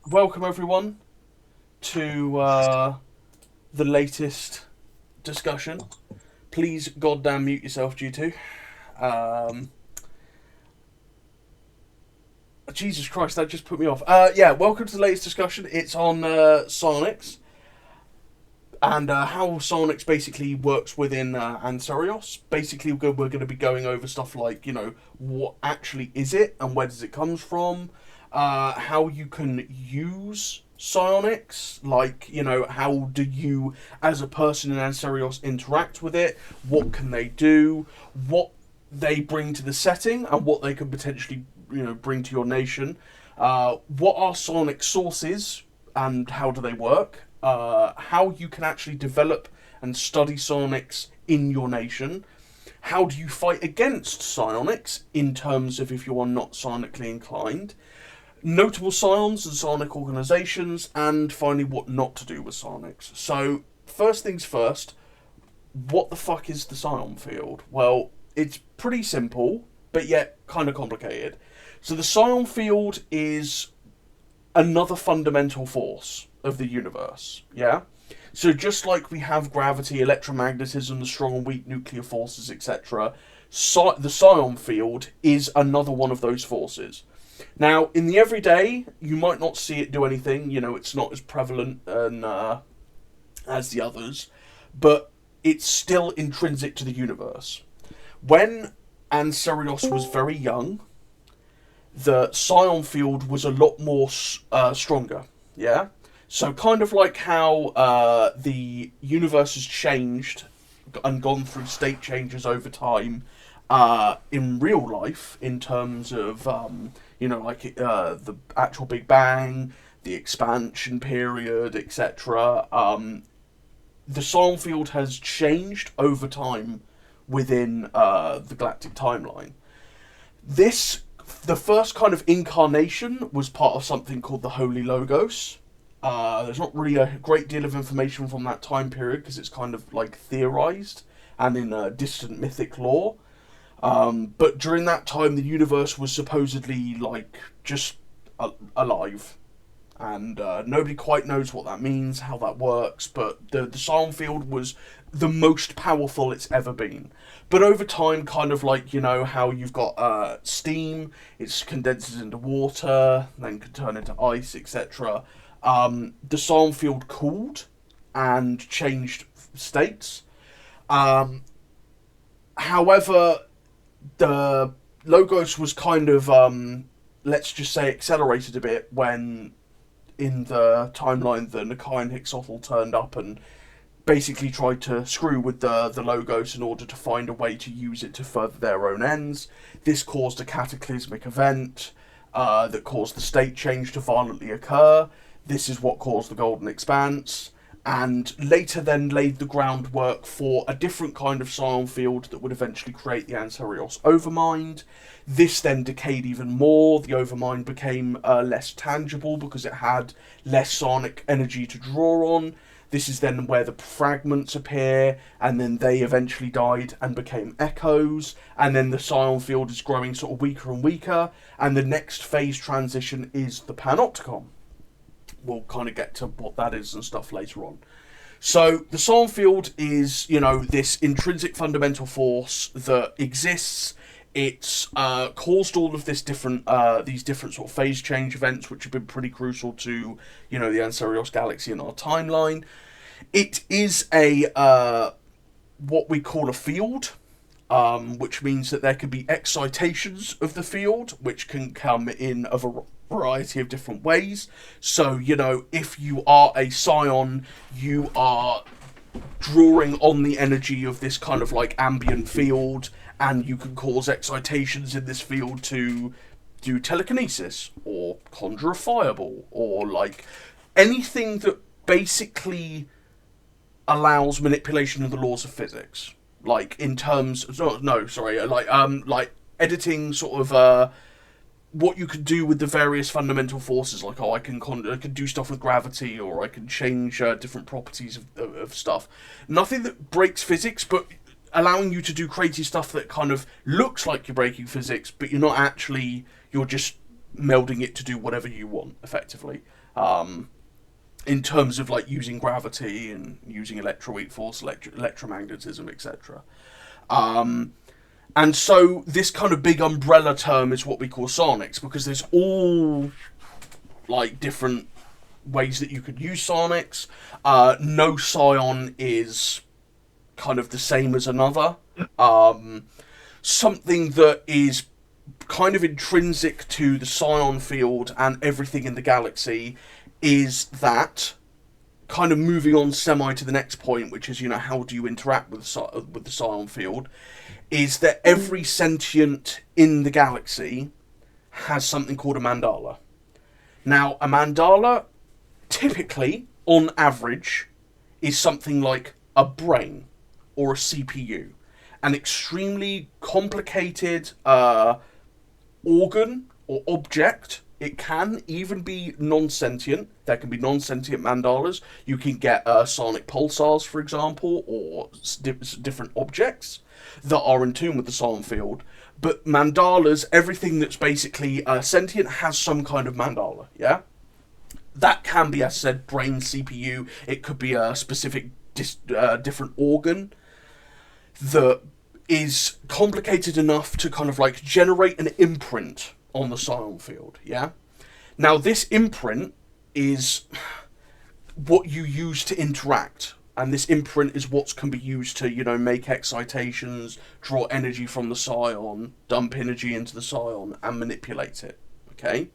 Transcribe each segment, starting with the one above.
welcome everyone to the latest discussion. Please goddamn mute yourself, G2. Um, Jesus Christ, that just put me off. Yeah, welcome to the latest discussion. It's on Psionics and how Psionics basically works within Ancerious. Basically, we're going to be going over stuff like, what actually is it and where does it come from, how you can use psionics, like, how do you, as a person in Ancerios, interact with it, what can they do, what they bring to the setting, and what they can potentially, bring to your nation, what are psionic sources, and how do they work, how you can actually develop and study psionics in your nation, how do you fight against psionics in terms of if you are not psionically inclined, notable psions and psionic organisations, and finally what not to do with psionics. So, first things first, what the fuck is the psion field? Well, it's pretty simple, but yet kind of complicated. So the psion field is another fundamental force of the universe, yeah? So just like we have gravity, electromagnetism, the strong and weak nuclear forces, etc., the psion field is another one of those forces. Now, in the everyday, you might not see it do anything, it's not as prevalent as the others, but it's still intrinsic to the universe. When Ancerios was very young, the psion field was a lot more stronger, yeah? So kind of like how the universe has changed and gone through state changes over time in real life, in terms of, the actual Big Bang, the expansion period, etc. The psion field has changed over time within the galactic timeline. The first kind of incarnation was part of something called the Holy Logos. There's not really a great deal of information from that time period because it's kind of like theorized and in distant mythic lore. But during that time, the universe was supposedly like just alive, and nobody quite knows what that means, how that works. But the psion field was the most powerful it's ever been. But over time, kind of like, how you've got steam, it condenses into water, then can turn into ice, etc. The psion field cooled and changed states. However, the Logos was kind of, let's just say, accelerated a bit when, in the timeline, the Nakai and Hixotl turned up and basically tried to screw with the Logos in order to find a way to use it to further their own ends. This caused a cataclysmic event that caused the state change to violently occur. This is what caused the Golden Expanse, and later then laid the groundwork for a different kind of psion field that would eventually create the Ancerios Overmind. This then decayed even more. The Overmind became less tangible because it had less psionic energy to draw on. This is then where the fragments appear, and then they eventually died and became echoes, and then the psion field is growing sort of weaker and weaker, and the next phase transition is the Panopticon. We'll kind of get to what that is and stuff later on. So the psion field is, this intrinsic fundamental force that exists. It's caused all of these different sort of phase change events, which have been pretty crucial to, the Ancerious Galaxy in our timeline. It is what we call a field, which means that there can be excitations of the field, which can come in a variety of different ways. So, if you are a psion, you are drawing on the energy of this kind of like ambient field, and you can cause excitations in this field to do telekinesis, or conjure a fireball, or like anything that basically allows manipulation of the laws of physics. Like in terms, like editing sort of what you could do with the various fundamental forces. Like, I can do stuff with gravity, or I can change different properties of stuff. Nothing that breaks physics, but allowing you to do crazy stuff that kind of looks like you're breaking physics, but you're not actually. You're just melding it to do whatever you want, effectively. In terms of like using gravity and using electroweak force, electromagnetism, etc. And so this kind of big umbrella term is what we call psionics, because there's all like different ways that you could use psionics. No psion is kind of the same as another. Something that is kind of intrinsic to the psion field and everything in the galaxy is that, kind of moving on semi to the next point, which is, you know, how do you interact with the psion field, is that every sentient in the galaxy has something called a mandala. Now, a mandala, typically, on average, is something like a brain or a CPU. An extremely complicated organ or object. It can even be non-sentient. There can be non-sentient mandalas. You can get sonic pulsars, for example, or different objects that are in tune with the psion field. But mandalas, everything that's basically sentient has some kind of mandala, yeah? That can be, as I said, brain, CPU. It could be a specific different organ that is complicated enough to kind of like generate an imprint on the psion field, yeah? Now, this imprint is what you use to interact, and this imprint is what can be used to, you know, make excitations, draw energy from the psion, dump energy into the psion, and manipulate it, okay?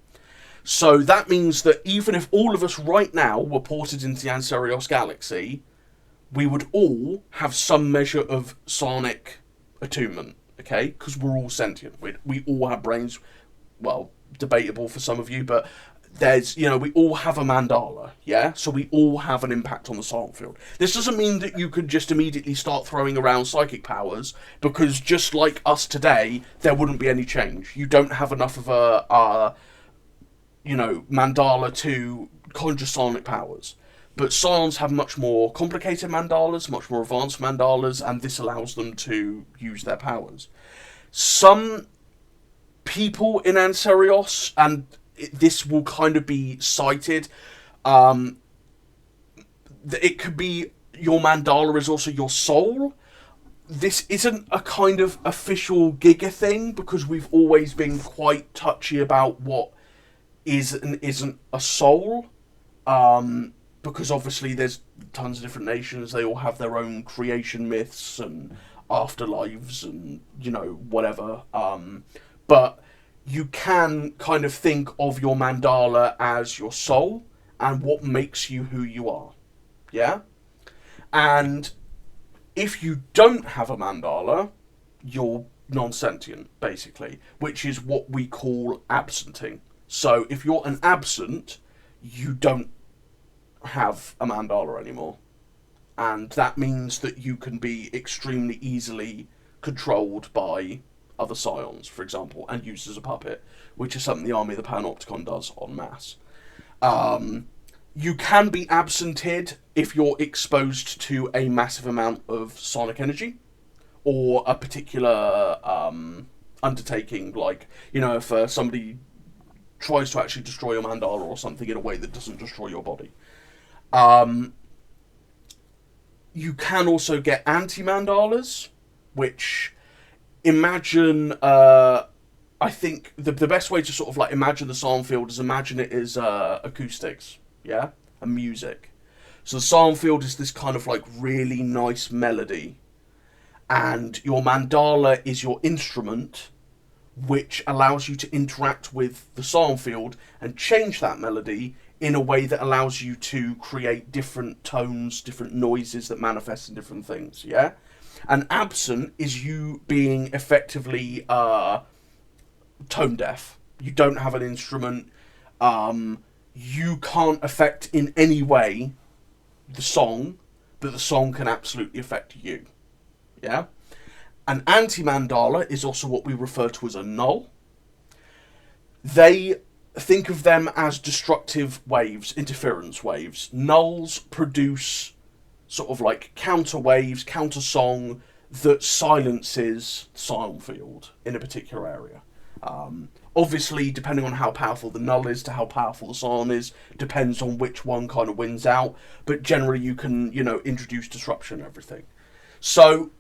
So that means that even if all of us right now were ported into the Ancerious Galaxy, we would all have some measure of psionic attunement, okay? Because we're all sentient. We all have brains. Well, debatable for some of you, but there's, you know, we all have a mandala, yeah? So we all have an impact on the psion field. This doesn't mean that you could just immediately start throwing around psychic powers, because just like us today, there wouldn't be any change. You don't have enough of a you know, mandala to conjure psionic powers. But psions have much more complicated mandalas, much more advanced mandalas, and this allows them to use their powers. Some people in Ancerious, and this will kind of be cited, it could be your mandala is also your soul. This isn't a kind of official Giga thing, because we've always been quite touchy about what is and isn't a soul. Because obviously there's tons of different nations, they all have their own creation myths and afterlives and, you know, whatever. But you can kind of think of your mandala as your soul and what makes you who you are. Yeah? And if you don't have a mandala, you're non-sentient, basically, which is what we call absenting. So if you're an absent, you don't have a mandala anymore. And that means that you can be extremely easily controlled by other psions, for example, and used as a puppet, which is something the Army of the Panopticon does en masse. You can be absented if you're exposed to a massive amount of sonic energy, or a particular undertaking, like, you know, if somebody tries to actually destroy your mandala or something in a way that doesn't destroy your body. You can also get anti-mandalas, which, imagine, I think the best way to sort of like imagine the psion field is imagine it as acoustics, yeah, and music. So the psion field is this kind of like really nice melody, and your mandala is your instrument, which allows you to interact with the psion field and change that melody in a way that allows you to create different tones, different noises that manifest in different things, yeah? And absent is you being effectively tone deaf. You don't have an instrument. You can't affect in any way the song, but the song can absolutely affect you, yeah? An anti-mandala is also what we refer to as a null. They think of them as destructive waves, interference waves. Nulls produce sort of like counter waves, counter song that silences the psion field in a particular area. Obviously, depending on how powerful the null is to how powerful the psion is, depends on which one kind of wins out. But generally, you can, introduce disruption and everything. So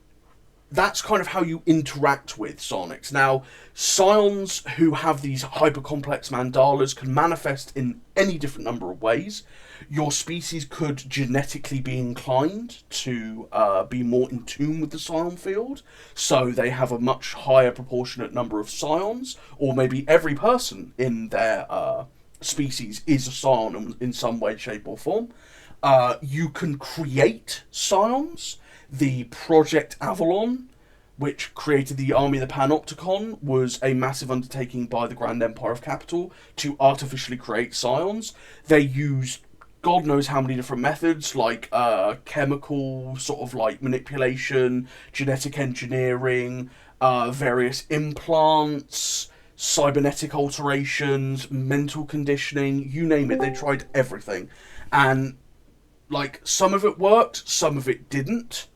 that's kind of how you interact with psionics. Now, psions who have these hyper-complex mandalas can manifest in any different number of ways. Your species could genetically be inclined to be more in tune with the psion field, so they have a much higher proportionate number of psions, or maybe every person in their species is a psion in some way, shape, or form. You can create psions. The Project Avalon, which created the Army of the Panopticon, was a massive undertaking by the Grand Empire of Capital to artificially create psions. They used God knows how many different methods, like chemical sort of like manipulation, genetic engineering, various implants, cybernetic alterations, mental conditioning, you name it, they tried everything. And like some of it worked, some of it didn't.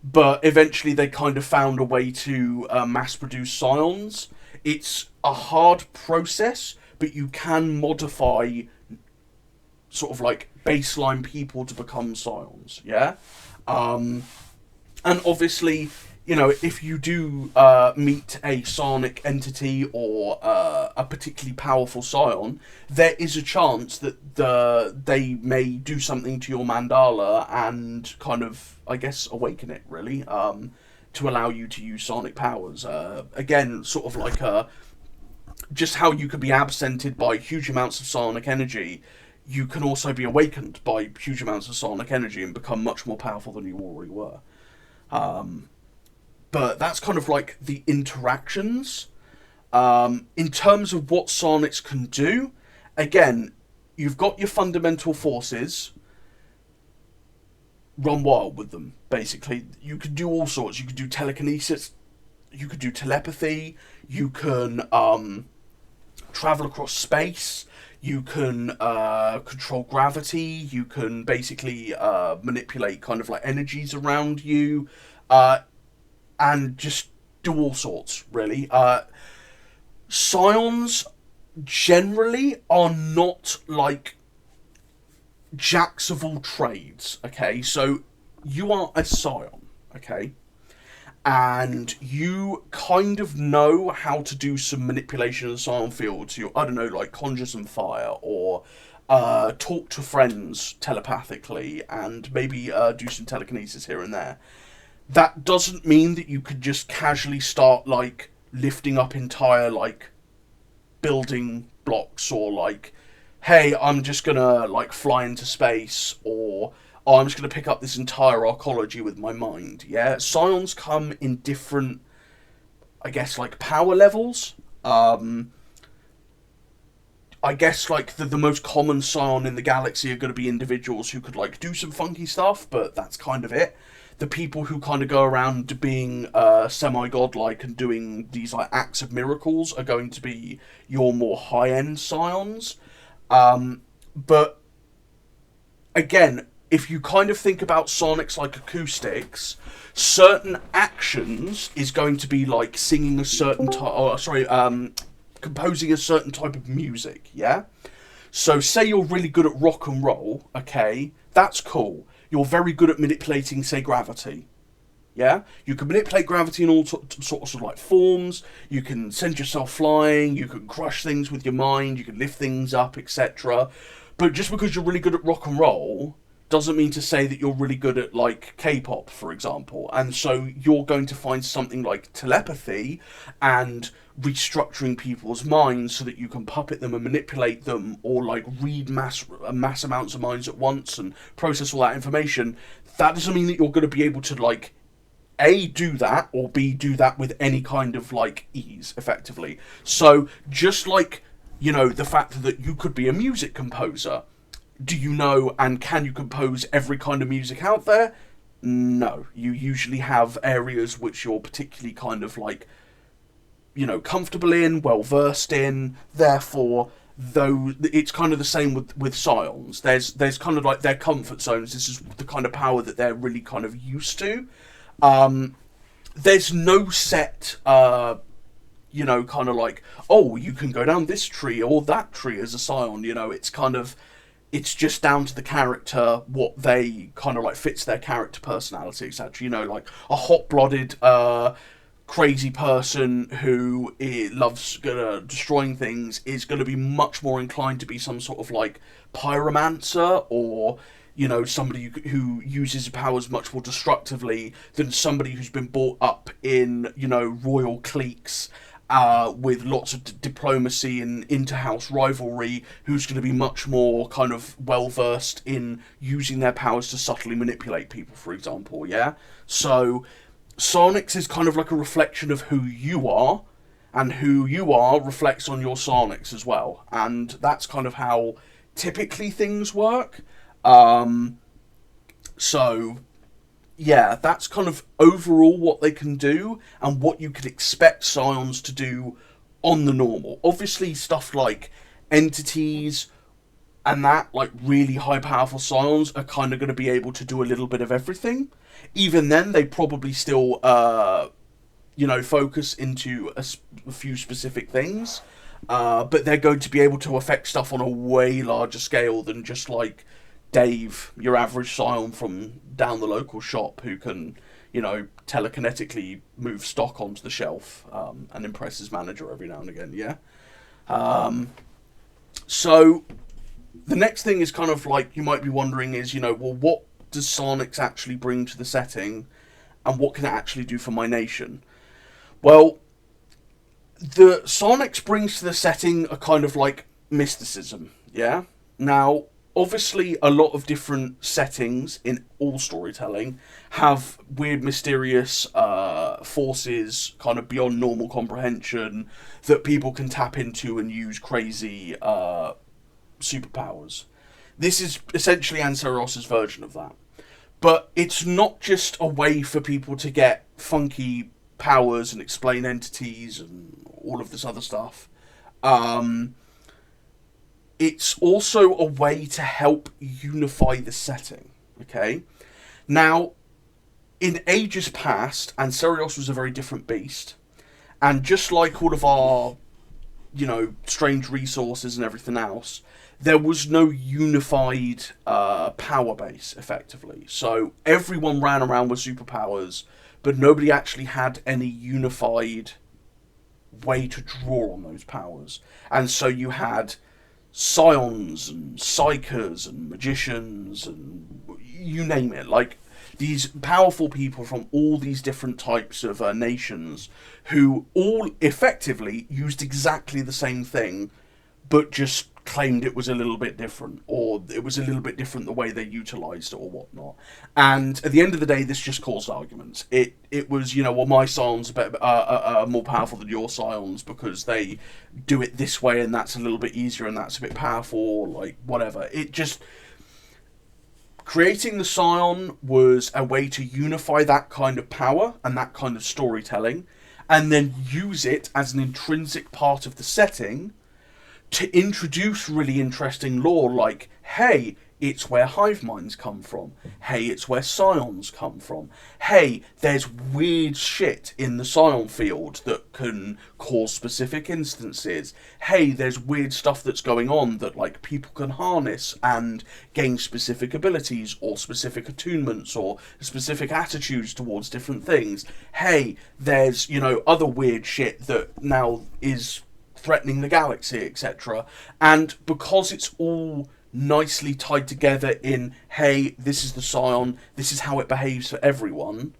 But eventually they kind of found a way to mass produce psions. It's a hard process, but you can modify sort of like baseline people to become psions, yeah? And obviously, if you do meet a psionic entity or a particularly powerful psion, there is a chance that they may do something to your mandala and kind of, I guess, awaken it, really, to allow you to use psionic powers. Again, sort of like just how you could be absented by huge amounts of psionic energy, you can also be awakened by huge amounts of psionic energy and become much more powerful than you already were. But that's kind of like the interactions. In terms of what psionics can do, again, you've got your fundamental forces. Run wild with them, basically. You can do all sorts. You can do telekinesis. You could do telepathy. You can travel across space. You can control gravity. You can basically manipulate kind of like energies around you. And just do all sorts, really. Psions generally are not like jacks of all trades, okay? So you are a psion, okay? And you kind of know how to do some manipulation of the psion field to, I don't know, like conjure some fire or talk to friends telepathically and maybe do some telekinesis here and there. That doesn't mean that you could just casually start, like, lifting up entire, like, building blocks or, like, hey, I'm just gonna, like, fly into space or oh, I'm just gonna pick up this entire arcology with my mind, yeah? Psions come in different, I guess, like, power levels. I guess, like, the most common psion in the galaxy are going to be individuals who could, like, do some funky stuff, but that's kind of it. The people who kind of go around being semi-godlike and doing these like acts of miracles are going to be your more high-end psions. But again, if you kind of think about psionics like acoustics, certain actions is going to be like singing a certain composing a certain type of music, yeah? So say you're really good at rock and roll, okay, that's cool. You're very good at manipulating, say, gravity. Yeah? You can manipulate gravity in all sorts of like forms. You can send yourself flying. You can crush things with your mind. You can lift things up, etc. But just because you're really good at rock and roll doesn't mean to say that you're really good at, like, K-pop, for example. And so you're going to find something like telepathy and restructuring people's minds so that you can puppet them and manipulate them or, like, read mass amounts of minds at once and process all that information. That doesn't mean that you're going to be able to, like, A, do that, or B, do that with any kind of, like, ease, effectively. So, just like, the fact that you could be a music composer, do you know and can you compose every kind of music out there? No. You usually have areas which you're particularly kind of like, comfortable in, well versed in. Therefore, though it's kind of the same with psions. There's kind of like their comfort zones. This is the kind of power that they're really kind of used to. There's no set you know, kind of like, oh, you can go down this tree or that tree as a scion. You know, it's kind of, it's just down to the character what they kind of like fits their character personality, etc. You know, like a hot-blooded, crazy person who loves destroying things is going to be much more inclined to be some sort of like pyromancer, or you know, somebody who uses powers much more destructively than somebody who's been brought up in, you know, royal cliques with lots of diplomacy and inter-house rivalry, who's going to be much more kind of well-versed in using their powers to subtly manipulate people, for example, yeah? So, Psionics is kind of like a reflection of who you are, and who you are reflects on your Psionics as well. And that's kind of how typically things work. So, yeah, that's kind of overall what they can do and what you could expect Scions to do on the normal. Obviously, stuff like entities and that, like really high powerful Scions, are kind of going to be able to do a little bit of everything. Even then, they probably still, you know, focus into a few specific things. But they're going to be able to affect stuff on a way larger scale than just like Dave, your average Scion from down the local shop, who can, you know, telekinetically move stock onto the shelf and impress his manager every now and again, yeah? So, the next thing is kind of like, you might be wondering is, you know, well, what does Psionics actually bring to the setting, and what can it actually do for my nation? Well, the Psionics brings to the setting a kind of like mysticism, yeah? Now, obviously, a lot of different settings in all storytelling have weird, mysterious forces kind of beyond normal comprehension that people can tap into and use crazy superpowers. This is essentially Ancerios' version of that. But it's not just a way for people to get funky powers and explain entities and all of this other stuff. It's also a way to help unify the setting, okay? Now, in ages past, Ancerios was a very different beast. And just like all of our, you know, strange resources and everything else, there was no unified power base, effectively. So everyone ran around with superpowers, but nobody actually had any unified way to draw on those powers. And so you had scions and psychers and magicians and you name it, like these powerful people from all these different types of nations who all effectively used exactly the same thing, but just claimed it was a little bit different, or it was a little bit different the way they utilized it or whatnot. And at the end of the day, this just caused arguments. It was, you know, well, my scions are better, more powerful than your scions because they do it this way and that's a little bit easier and that's a bit powerful, or like whatever. It just, creating the scion was a way to unify that kind of power and that kind of storytelling, and then use it as an intrinsic part of the setting to introduce really interesting lore, like, hey, it's where hive minds come from. Hey, it's where scions come from. Hey, there's weird shit in the scion field that can cause specific instances. Hey, there's weird stuff that's going on that, like, people can harness and gain specific abilities or specific attunements or specific attitudes towards different things. Hey, there's, you know, other weird shit that now is threatening the galaxy, etc. And because it's all nicely tied together in, hey, this is the scion, this is how it behaves for everyone,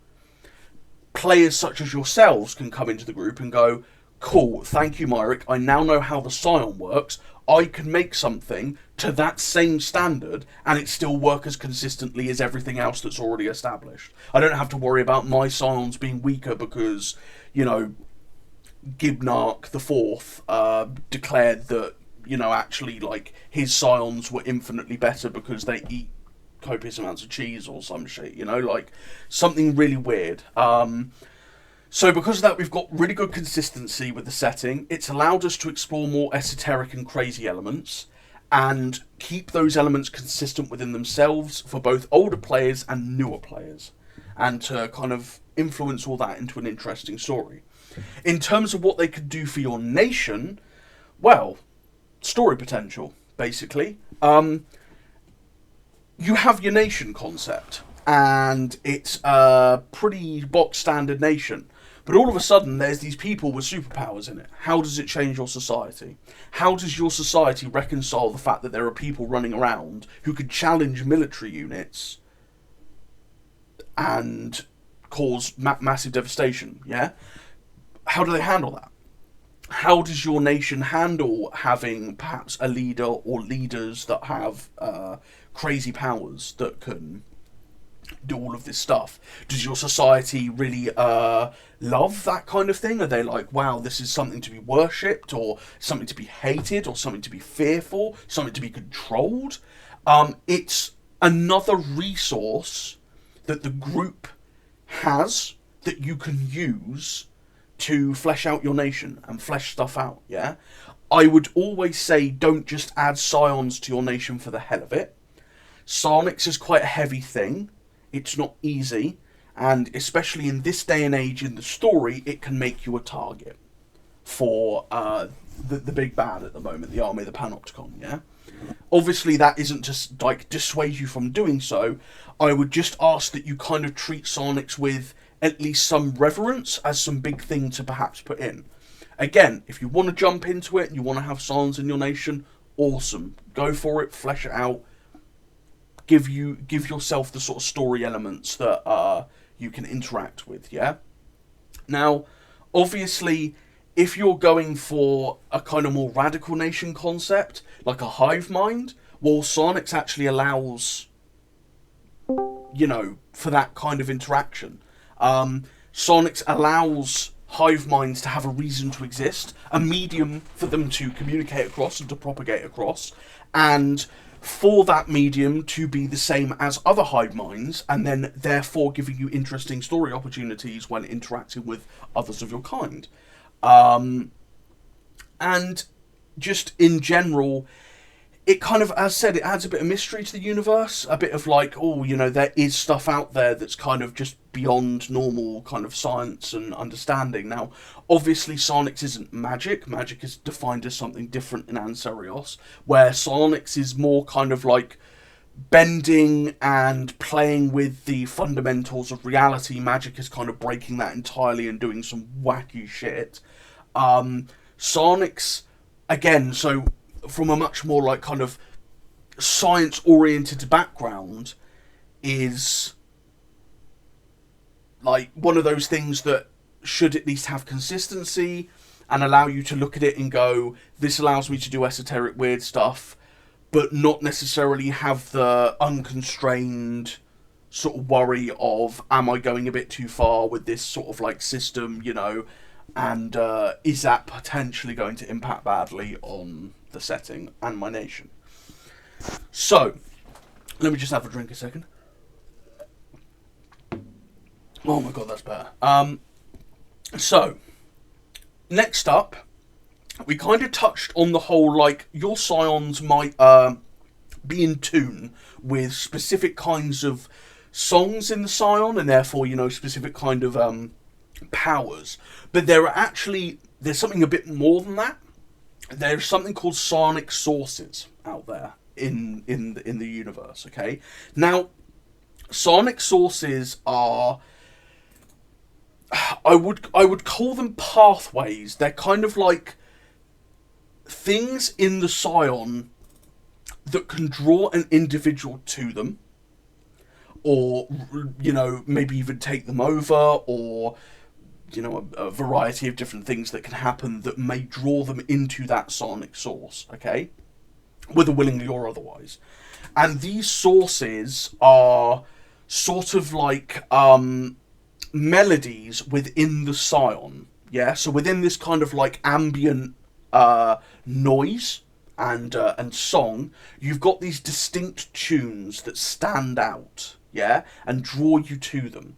players such as yourselves can come into the group and go, cool, thank you, Myrick, I now know how the scion works, I can make something to that same standard and it still work as consistently as everything else that's already established. I don't have to worry about my scions being weaker because, you know, Gibnarch the Fourth declared that, you know, actually, like, his scions were infinitely better because they eat copious amounts of cheese or some shit, you know, like, something really weird. So because of that, we've got really good consistency with the setting. It's allowed us to explore more esoteric and crazy elements and keep those elements consistent within themselves for both older players and newer players, and to kind of influence all that into an interesting story. In terms of what they could do for your nation, well, story potential, basically. You have your nation concept, and it's a pretty box standard nation. But all of a sudden, there's these people with superpowers in it. How does it change your society? How does your society reconcile the fact that there are people running around who could challenge military units and cause massive devastation? Yeah? How do they handle that? How does your nation handle having perhaps a leader or leaders that have crazy powers that can do all of this stuff? Does your society really love that kind of thing? Are they like, wow, this is something to be worshipped, or something to be hated, or something to be fearful, something to be controlled? It's another resource that the group has that you can use to flesh out your nation and flesh stuff out, yeah? I would always say don't just add scions to your nation for the hell of it. Psionics is quite a heavy thing. It's not easy, and especially in this day and age in the story, it can make you a target for the big bad at the moment, the army of the Panopticon, yeah? Obviously, that isn't just, like, dissuade you from doing so. I would just ask that you kind of treat Psionics with at least some reverence as some big thing to perhaps put in. Again, if you want to jump into it and you want to have Psions in your nation, awesome. Go for it, flesh it out. Give yourself the sort of story elements that you can interact with, yeah? Now, obviously, if you're going for a kind of more radical nation concept, like a hive mind, well, Psionics actually allows, you know, for that kind of interaction. Psionics allows hive minds to have a reason to exist, a medium for them to communicate across and to propagate across, and for that medium to be the same as other hive minds, and then therefore giving you interesting story opportunities when interacting with others of your kind. And just in general, it kind of, as I said, it adds a bit of mystery to the universe, a bit of like, oh, you know, there is stuff out there that's kind of just beyond normal kind of science and understanding. Now, obviously, Psionics isn't magic. Magic is defined as something different in Ancerios, where Psionics is more kind of like bending and playing with the fundamentals of reality. Magic is kind of breaking that entirely and doing some wacky shit. Psionics, again, so from a much more like kind of science-oriented background, is like one of those things that should at least have consistency and allow you to look at it and go, this allows me to do esoteric weird stuff, but not necessarily have the unconstrained sort of worry of, am I going a bit too far with this sort of like system, you know, and is that potentially going to impact badly on the setting and my nation? So, let me just have a drink a second. Oh my god, that's better. So, next up, we kind of touched on the whole, like, your scions might be in tune with specific kinds of songs in the scion, and therefore, you know, specific kind of powers. But there's something a bit more than that. There's something called psionic sources out there in the universe, okay? Now, psionic sources are, I would call them pathways. They're kind of like things in the scion that can draw an individual to them, or, you know, maybe even take them over, or, you know, a variety of different things that can happen that may draw them into that psionic source, okay? Whether willingly or otherwise. And these sources are sort of like melodies within the scion, yeah? So within this kind of like ambient noise and song, you've got these distinct tunes that stand out, yeah? And draw you to them.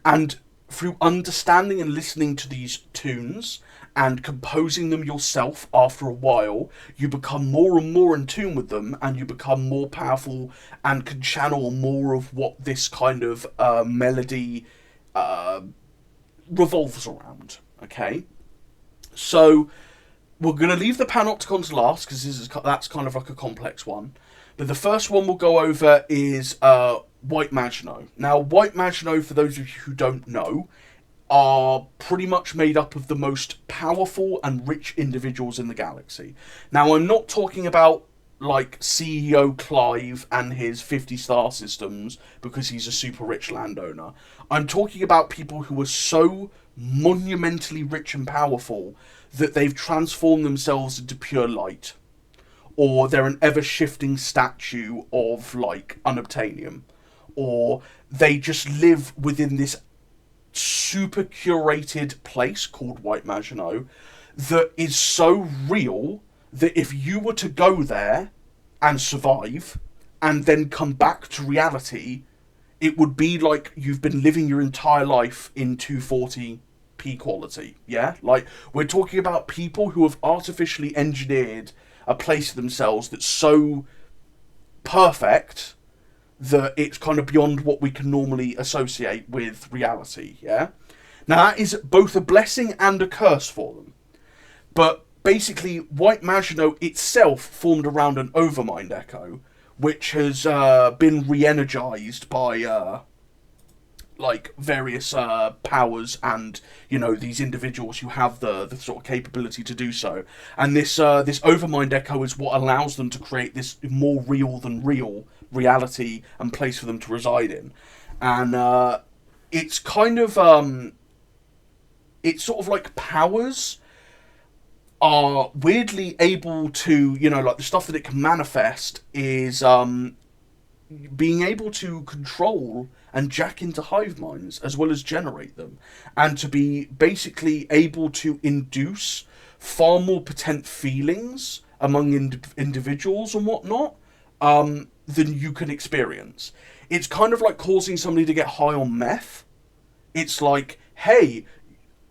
And through understanding and listening to these tunes and composing them yourself after a while, you become more and more in tune with them, and you become more powerful and can channel more of what this kind of melody revolves around, Okay, so we're going to leave the Panopticon to last because that's kind of like a complex one. But the first one we'll go over is White Maginot. Now, White Maginot, for those of you who don't know, are pretty much made up of the most powerful and rich individuals in the galaxy. Now, I'm not talking about like CEO Clive and his 50 star systems because he's a super rich landowner. I'm talking about people who are so monumentally rich and powerful that they've transformed themselves into pure light, or they're an ever-shifting statue of like unobtainium, or they just live within this super curated place called White Maginot that is so real that if you were to go there and survive and then come back to reality, it would be like you've been living your entire life in 240p quality. Yeah, like we're talking about people who have artificially engineered a place for themselves that's so perfect that it's kind of beyond what we can normally associate with reality, yeah? Now, that is both a blessing and a curse for them. But basically, White Maginot itself formed around an Overmind Echo, which has been re-energized by like various powers and, you know, these individuals who have the sort of capability to do so. And this Overmind Echo is what allows them to create this more real than real reality and place for them to reside in. And it's kind of it's sort of like powers are weirdly able to, you know, like the stuff that it can manifest is being able to control and jack into hive minds as well as generate them, and to be basically able to induce far more potent feelings among individuals and whatnot than you can experience. It's kind of like causing somebody to get high on meth. It's like, hey,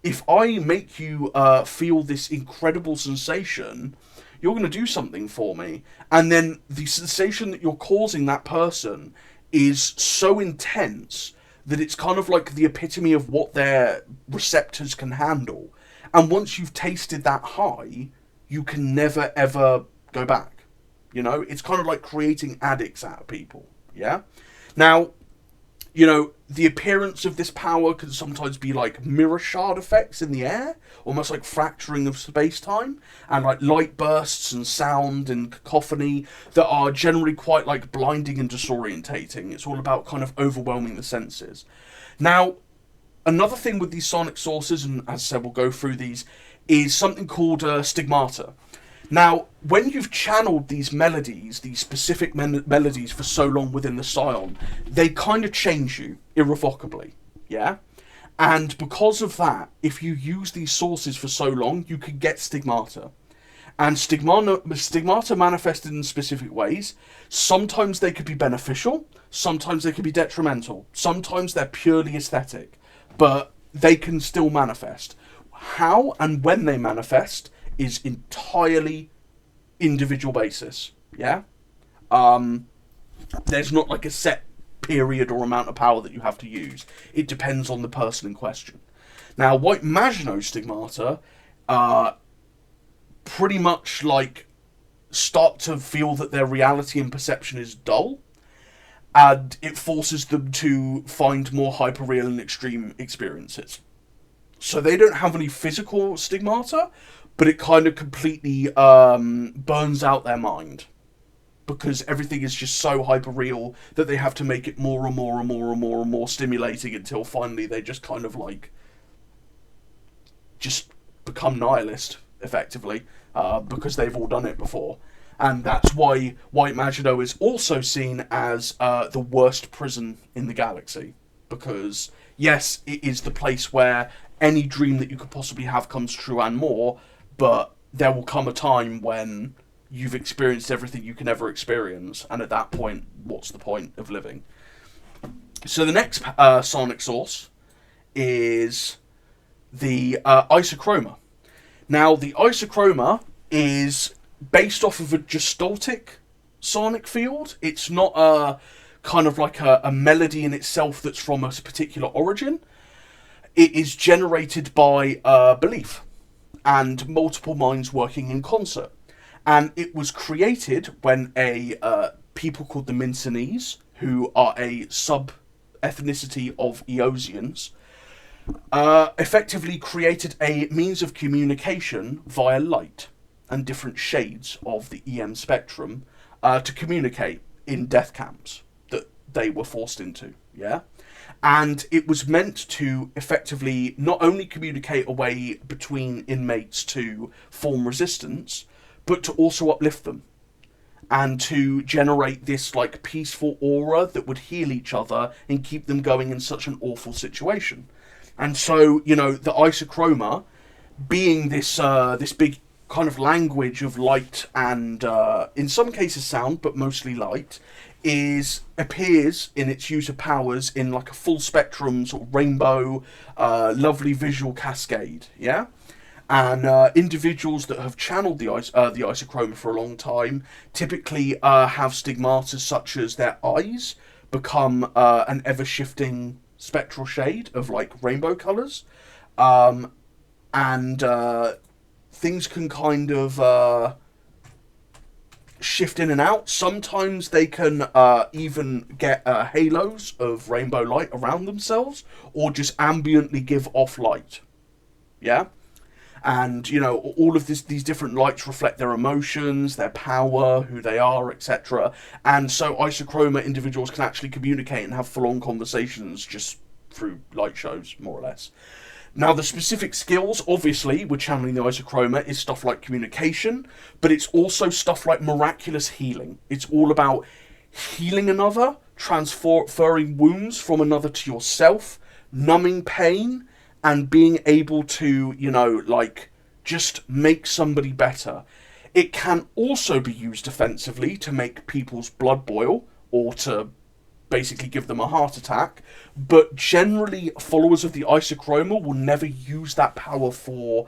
if I make you feel this incredible sensation, you're going to do something for me. And then the sensation that you're causing that person is so intense that it's kind of like the epitome of what their receptors can handle. And once you've tasted that high, you can never ever go back. You know, it's kind of like creating addicts out of people. Yeah? Now, you know, the appearance of this power can sometimes be like mirror shard effects in the air, almost like fracturing of space-time, and like light bursts and sound and cacophony that are generally quite like blinding and disorientating. It's all about kind of overwhelming the senses. Now, another thing with these sonic sources, and as I said, we'll go through these, is something called stigmata. Now, when you've channeled these melodies, these specific melodies for so long within the Psion, they kind of change you irrevocably, yeah? And because of that, if you use these sources for so long, you can get stigmata. And stigmata manifested in specific ways. Sometimes they could be beneficial, sometimes they could be detrimental, sometimes they're purely aesthetic, but they can still manifest. How and when they manifest is entirely individual basis, yeah? There's not like a set period or amount of power that you have to use. It depends on the person in question. Now, White Maginot stigmata pretty much like start to feel that their reality and perception is dull, and it forces them to find more hyperreal and extreme experiences. So they don't have any physical stigmata, but it kind of completely burns out their mind, because everything is just so hyper-real that they have to make it more and more and more and more and more stimulating until finally they just kind of like just become nihilist, effectively, because they've all done it before. And that's why White Maginot is also seen as the worst prison in the galaxy, because yes, it is the place where any dream that you could possibly have comes true and more, but there will come a time when you've experienced everything you can ever experience, and at that point, what's the point of living? So the next sonic source is the isochroma. Now, the isochroma is based off of a gestaltic sonic field. It's not a kind of like a melody in itself that's from a particular origin. It is generated by belief and multiple minds working in concert. And it was created when a people called the Mincinese, who are a sub-ethnicity of Eosians, effectively created a means of communication via light and different shades of the EM spectrum to communicate in death camps that they were forced into, yeah? And it was meant to effectively not only communicate a way between inmates to form resistance, but to also uplift them and to generate this like peaceful aura that would heal each other and keep them going in such an awful situation. And so, you know, the isochroma being this big kind of language of light and in some cases sound, but mostly light, appears in its use of powers in like a full spectrum sort of rainbow, lovely visual cascade, yeah. And individuals that have channeled the isochroma for a long time typically have stigmata such as their eyes become an ever-shifting spectral shade of like rainbow colours, and things can kind of shift in and out. Sometimes they can even get halos of rainbow light around themselves, or just ambiently give off light. Yeah? And, you know, all of these different lights reflect their emotions, their power, who they are, etc. And so isochroma individuals can actually communicate and have full-on conversations just through light shows, more or less. Now, the specific skills, obviously, with channeling the isochroma is stuff like communication, but it's also stuff like miraculous healing. It's all about healing another, transferring wounds from another to yourself, numbing pain, and being able to, you know, like, just make somebody better. It can also be used defensively to make people's blood boil, or to basically give them a heart attack, but generally followers of the isochroma will never use that power for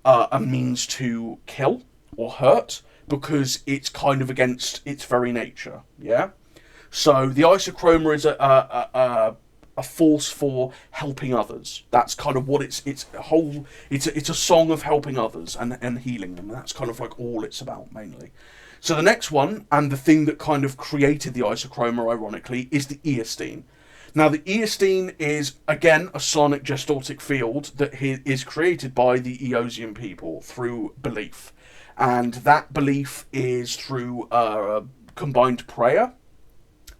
a means to kill or hurt, because it's kind of against its very nature, yeah? So the isochroma is a force for helping others. That's kind of what it's a song of helping others and healing them. That's kind of like all it's about mainly. So the next one, and the thing that kind of created the isochroma, ironically, is the eostine. Now, the eostine is, again, a sonic gestaltic field that is created by the Eosian people through belief. And that belief is through combined prayer.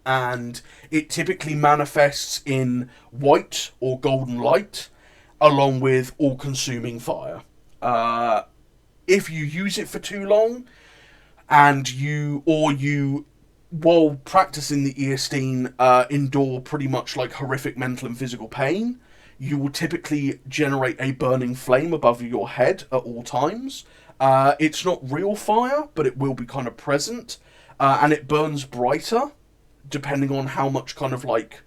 And it typically manifests in white or golden light, along with all-consuming fire. If you use it for too long, and you, while practicing the eostine, endure pretty much like horrific mental and physical pain, you will typically generate a burning flame above your head at all times. It's not real fire, but it will be kind of present, and it burns brighter, depending on how much kind of like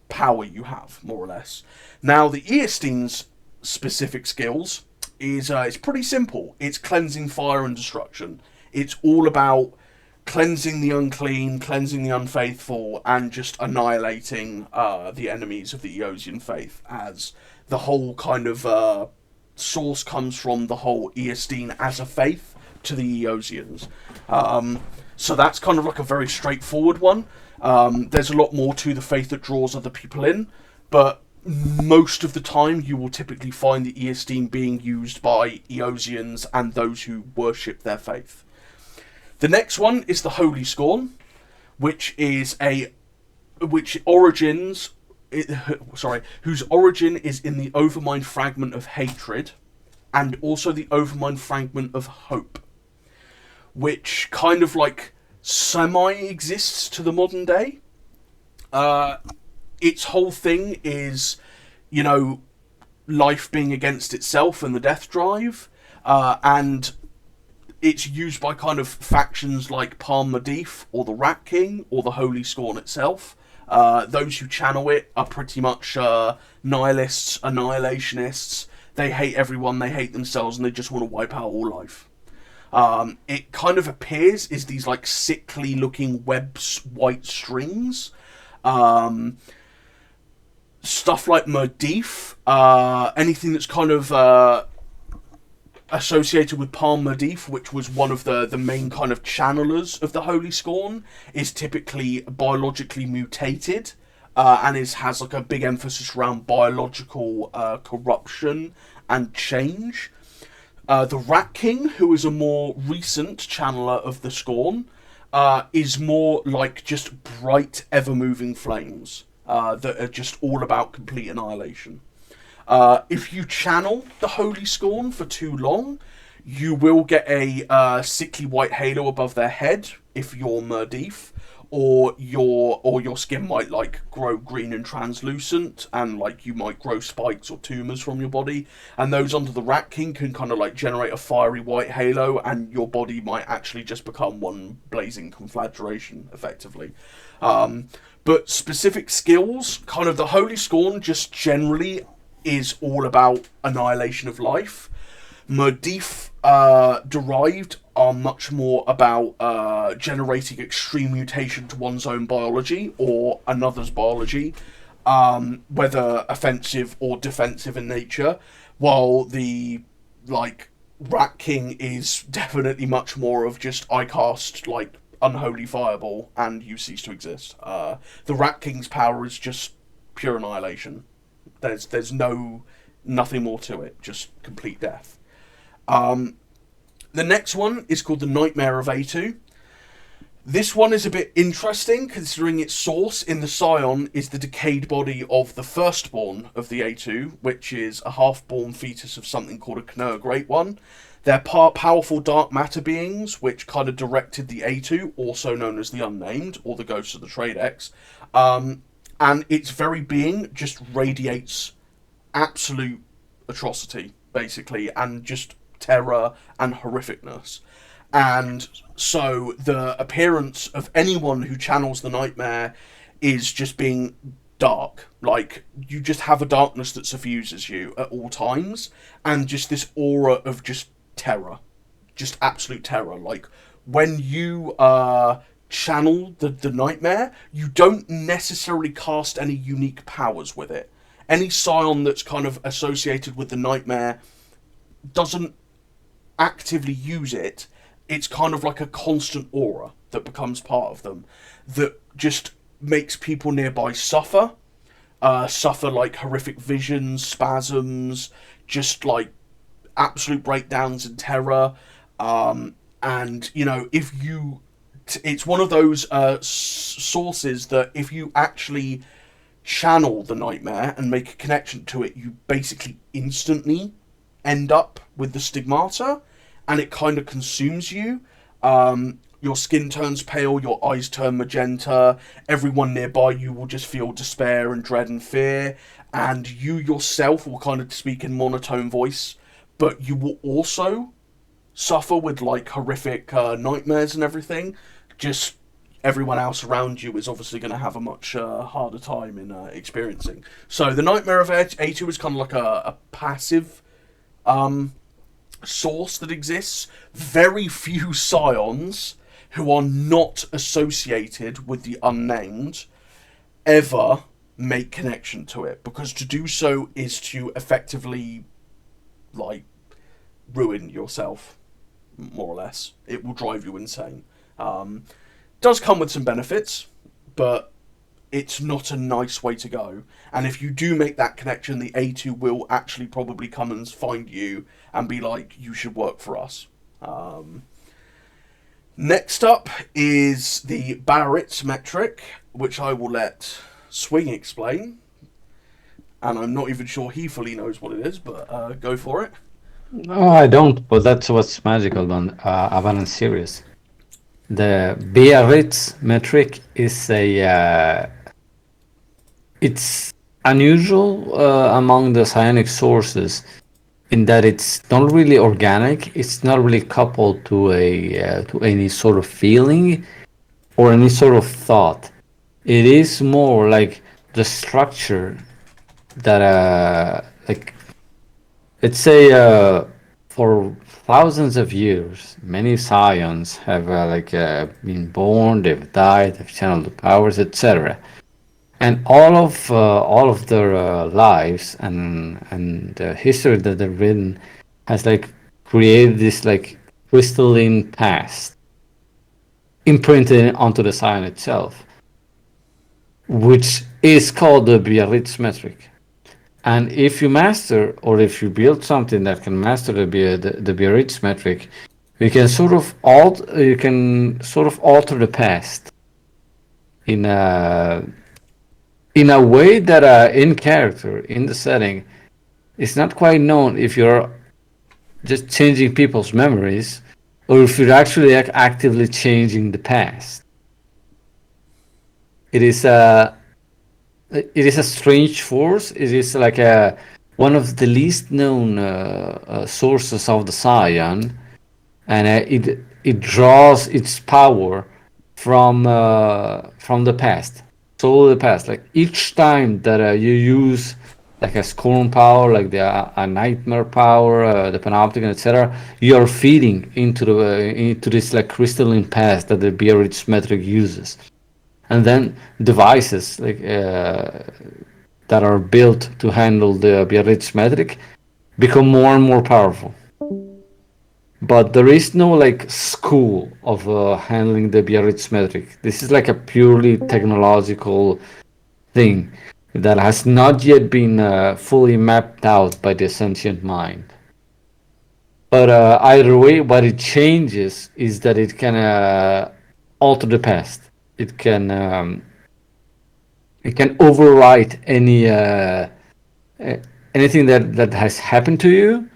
power you have, more or less. Now, the eostine's specific skills is it's pretty simple. It's cleansing, fire, and destruction. It's all about cleansing the unclean, cleansing the unfaithful, and just annihilating the enemies of the Eosian faith, as the whole kind of source comes from the whole eostine as a faith to the Eosians. So that's kind of like a very straightforward one. There's a lot more to the faith that draws other people in, but most of the time you will typically find the eostine being used by Eosians and those who worship their faith. The next one is the Holy Scorn, whose origin is in the Overmind fragment of hatred, and also the Overmind fragment of hope, which kind of like semi-exists to the modern day. Its whole thing is, you know, life being against itself and the death drive, and it's used by kind of factions like Palm Medivh, or the Rat King, or the Holy Scorn itself. Those who channel it are pretty much nihilists, annihilationists. They hate everyone, they hate themselves, and they just want to wipe out all life. It kind of appears as these like sickly looking white strings. stuff like Merdif, anything that's kind of associated with Palm Merdif, which was one of the main kind of channelers of the Holy Scorn, is typically biologically mutated, and has like a big emphasis around biological corruption and change. The Rat King, who is a more recent channeler of the Scorn, is more like just bright, ever-moving flames that are just all about complete annihilation. If you channel the Holy Scorn for too long, you will get a sickly white halo above their head if you're Merdif, or your skin might like grow green and translucent, and like you might grow spikes or tumors from your body, and those under the Rat King can kind of like generate a fiery white halo, and your body might actually just become one blazing conflagration effectively. But specific skills, kind of the Holy Scorn just generally is all about annihilation of life. Merdif derived are much more about generating extreme mutation to one's own biology or another's biology, whether offensive or defensive in nature, while the like Rat King is definitely much more of just I cast like unholy fireball and you cease to exist. The Rat King's power is just pure annihilation. There's nothing more to it, just complete death. The next one is called the Nightmare of A2. This one is a bit interesting, considering its source in the Psion is the decayed body of the firstborn of the A2, which is a half-born fetus of something called a Knoa Great One. They're powerful dark matter beings, which kind of directed the A2, also known as the Unnamed, or the Ghosts of the Trade X. And its very being just radiates absolute atrocity, basically, and just terror and horrificness. And so the appearance of anyone who channels the nightmare is just being dark. Like, you just have a darkness that suffuses you at all times, and just this aura of just terror. Just absolute terror. Like, when you channel the nightmare, you don't necessarily cast any unique powers with it. Any Psion that's kind of associated with the nightmare doesn't actively use it. It's kind of like a constant aura that becomes part of them, that just makes people nearby suffer like horrific visions, spasms, just like absolute breakdowns and terror. And, you know, if you... It's one of those sources that if you actually channel the nightmare and make a connection to it, you basically instantly end up with the stigmata, and it kind of consumes you. Your skin turns pale, your eyes turn magenta, everyone nearby you will just feel despair and dread and fear, and you yourself will kind of speak in monotone voice, but you will also suffer with like horrific nightmares and everything. Just everyone else around you is obviously going to have a much harder time in experiencing. So the Nightmare of A2 is kind of like a passive source that exists. Very few Psions who are not associated with the Unnamed ever make connection to it, because to do so is to effectively like ruin yourself, more or less. It will drive you insane. Does come with some benefits, but it's not a nice way to go. And if you do make that connection, the A2 will actually probably come and find you and be like, you should work for us. Next up is the Barrett's metric, which I will let Swing explain. And I'm not even sure he fully knows what it is, but go for it. No, I don't, but that's what's magical about Ancerious. The Biarritz metric is it's unusual among the psionic sources in that it's not really organic. It's not really coupled to to any sort of feeling or any sort of thought. It is more like the structure that like, let's say for thousands of years, many scions have been born, they've died, they've channeled the powers, etc. and all of their lives and history that they've written has like created this like crystalline past imprinted onto the sign itself, which is called the Biarritz metric. And if you master, or if you build something that can master the Biarritz metric, you can sort of alter the past in a way that in character in the setting it's not quite known if you're just changing people's memories or if you're actually like actively changing the past. It is a strange force. It is like a one of the least known sources of the Scion, and it draws its power from the past, solely the past. Like each time that you use like a scorn power, like a nightmare power, the panopticon, etc., you are feeding into this like crystalline past that the Biarritz metric uses, and then devices like that are built to handle the Biarritz metric become more and more powerful. But there is no like school of handling the Biarritz metric. This is like a purely technological thing that has not yet been fully mapped out by the sentient mind. But either way, what it changes is that it can alter the past. It can um, it can overwrite uh, anything that has happened to you,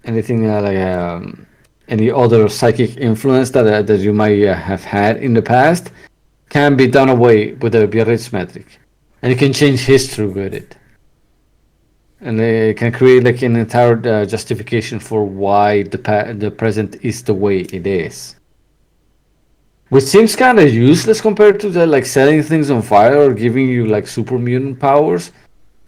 anything any other psychic influence that you might have had in the past can be done away with the Biarritz metric, and you can change history with it, and it can create like an entire justification for why the present is the way it is. Which seems kind of useless compared to the like setting things on fire or giving you like super mutant powers.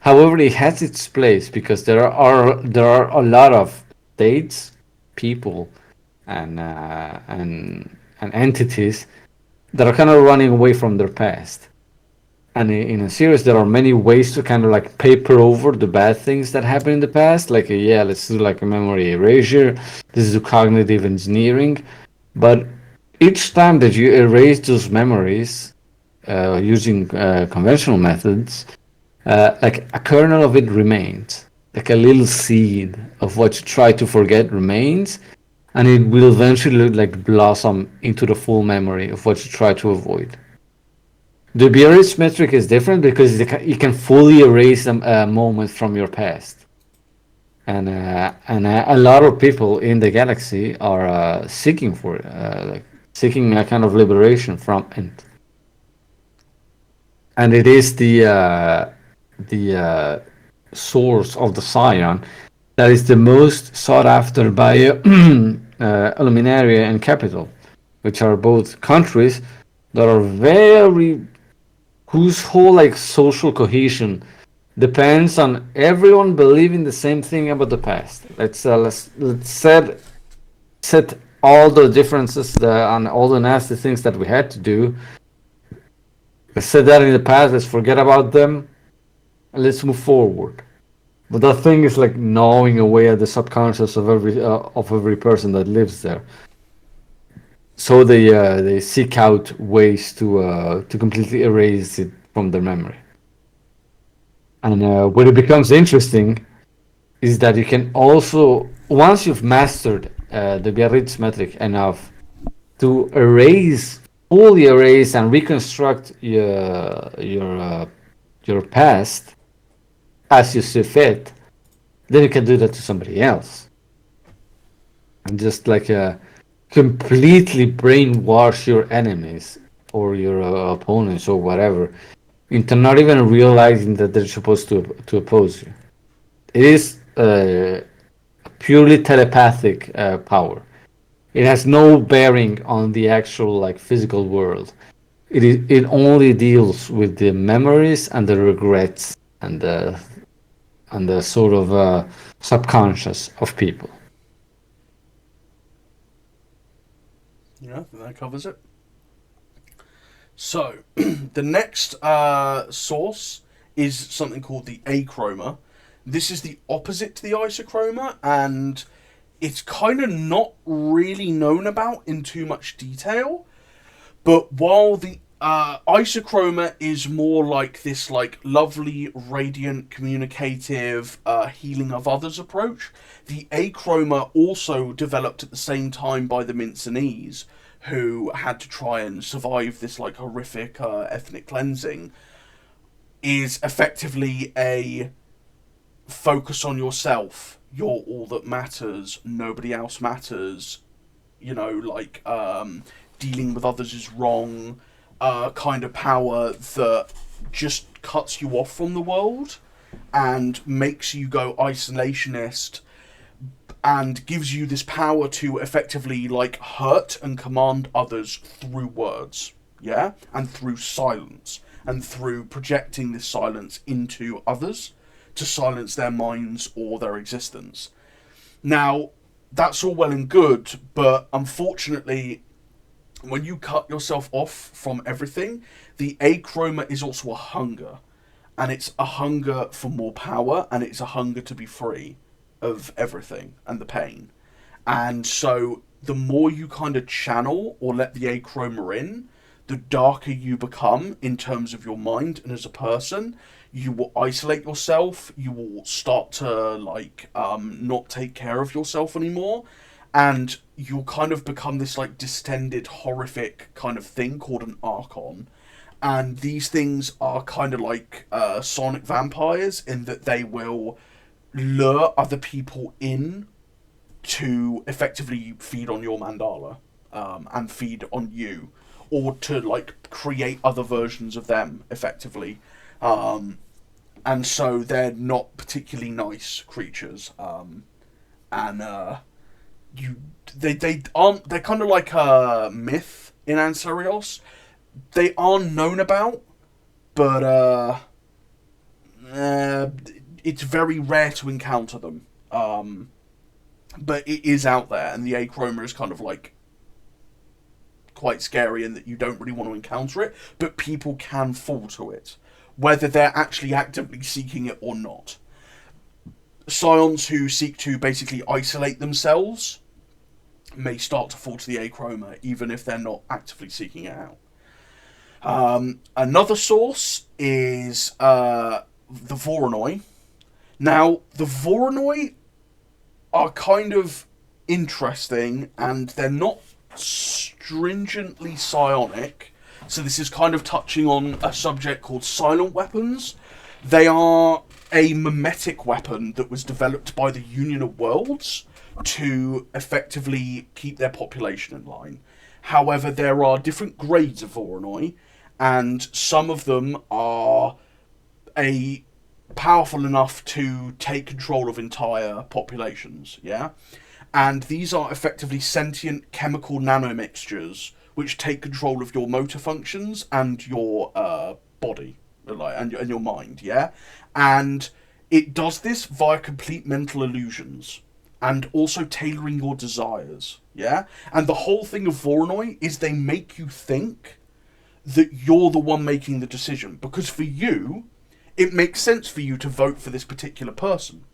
However, it has its place because there are a lot of states, people, and entities that are kind of running away from their past. And in a series, there are many ways to kind of like paper over the bad things that happened in the past. Like, yeah, let's do like a memory erasure. This is cognitive engineering. But each time that you erase those memories using conventional methods, like a kernel of it remains, like a little seed of what you try to forget remains, and it will eventually like blossom into the full memory of what you try to avoid. The Biarritz metric is different because it can fully erase a moment from your past, and a lot of people in the galaxy are seeking for it, like seeking a kind of liberation from it. And it is the source of the Scion that is the most sought after by Luminaria and Capital, which are both countries that are very whose whole like social cohesion depends on everyone believing the same thing about the past. Let's set all the differences and all the nasty things that we had to do. Let's set that in the past. Let's forget about them. And let's move forward. But that thing is like gnawing away at the subconscious of every person that lives there. So they seek out ways to completely erase it from their memory. And what it becomes interesting is that you can also, once you've mastered the Biarritz metric enough to fully erase and reconstruct your past as you see fit, then you can do that to somebody else and just like completely brainwash your enemies or your opponents or whatever into not even realizing that they're supposed to oppose you. It is purely telepathic power. It has no bearing on the actual like physical world. It only deals with the memories and the regrets and the sort of subconscious of people. Yeah, I think that covers it. So, the next source is something called the achroma. This is the opposite to the isochroma, and it's kind of not really known about in too much detail. But while the isochroma is more like this, like lovely, radiant, communicative, healing of others approach, the achroma also developed at the same time by the Mincinaes, who had to try and survive this like horrific ethnic cleansing, is effectively a focus on yourself. You're all that matters. Nobody else matters. You know, like dealing with others is wrong. Kind of power that just cuts you off from the world and makes you go isolationist and gives you this power to effectively like hurt and command others through words, yeah, and through silence, and through projecting this silence into others to silence their minds or their existence. Now, that's all well and good, but unfortunately, when you cut yourself off from everything, the achroma is also a hunger, and it's a hunger for more power, and it's a hunger to be free of everything and the pain. And so the more you kind of channel or let the achroma in, the darker you become in terms of your mind and as a person. You will isolate yourself. You will start to like not take care of yourself anymore, and you'll kind of become this like distended, horrific kind of thing called an archon. And these things are kind of like sonic vampires in that they will lure other people in to effectively feed on your mandala, and feed on you, or to like create other versions of them effectively. And so they're not particularly nice creatures. And you they aren't, they're kind of like a myth in Ancerios. They are known about, but it's very rare to encounter them. But it is out there, and the achroma is kind of like quite scary in that you don't really want to encounter it, but people can fall to it, whether they're actually actively seeking it or not. Scions who seek to basically isolate themselves may start to fall to the achroma, even if they're not actively seeking it out. Another source is the Voronoi. Now, the Voronoi are kind of interesting, and they're not stringently psionic. So this is kind of touching on a subject called silent weapons. They are a mimetic weapon that was developed by the Union of Worlds to effectively keep their population in line. However, there are different grades of Voronoi, and some of them are a powerful enough to take control of entire populations, yeah? And these are effectively sentient chemical nanomixtures which take control of your motor functions and your body, like, and your mind, yeah? And it does this via complete mental illusions and also tailoring your desires, yeah? And the whole thing of Voronoi is they make you think that you're the one making the decision, because for you, it makes sense for you to vote for this particular person,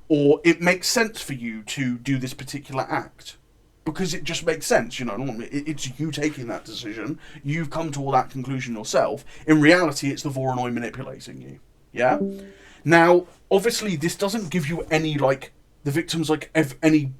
or it makes sense for you to do this particular act, because it just makes sense, you know. It's you taking that decision. You've come to all that conclusion yourself. In reality, it's the Voronoi manipulating you. Yeah. Now, obviously, this doesn't give you any like the victims like any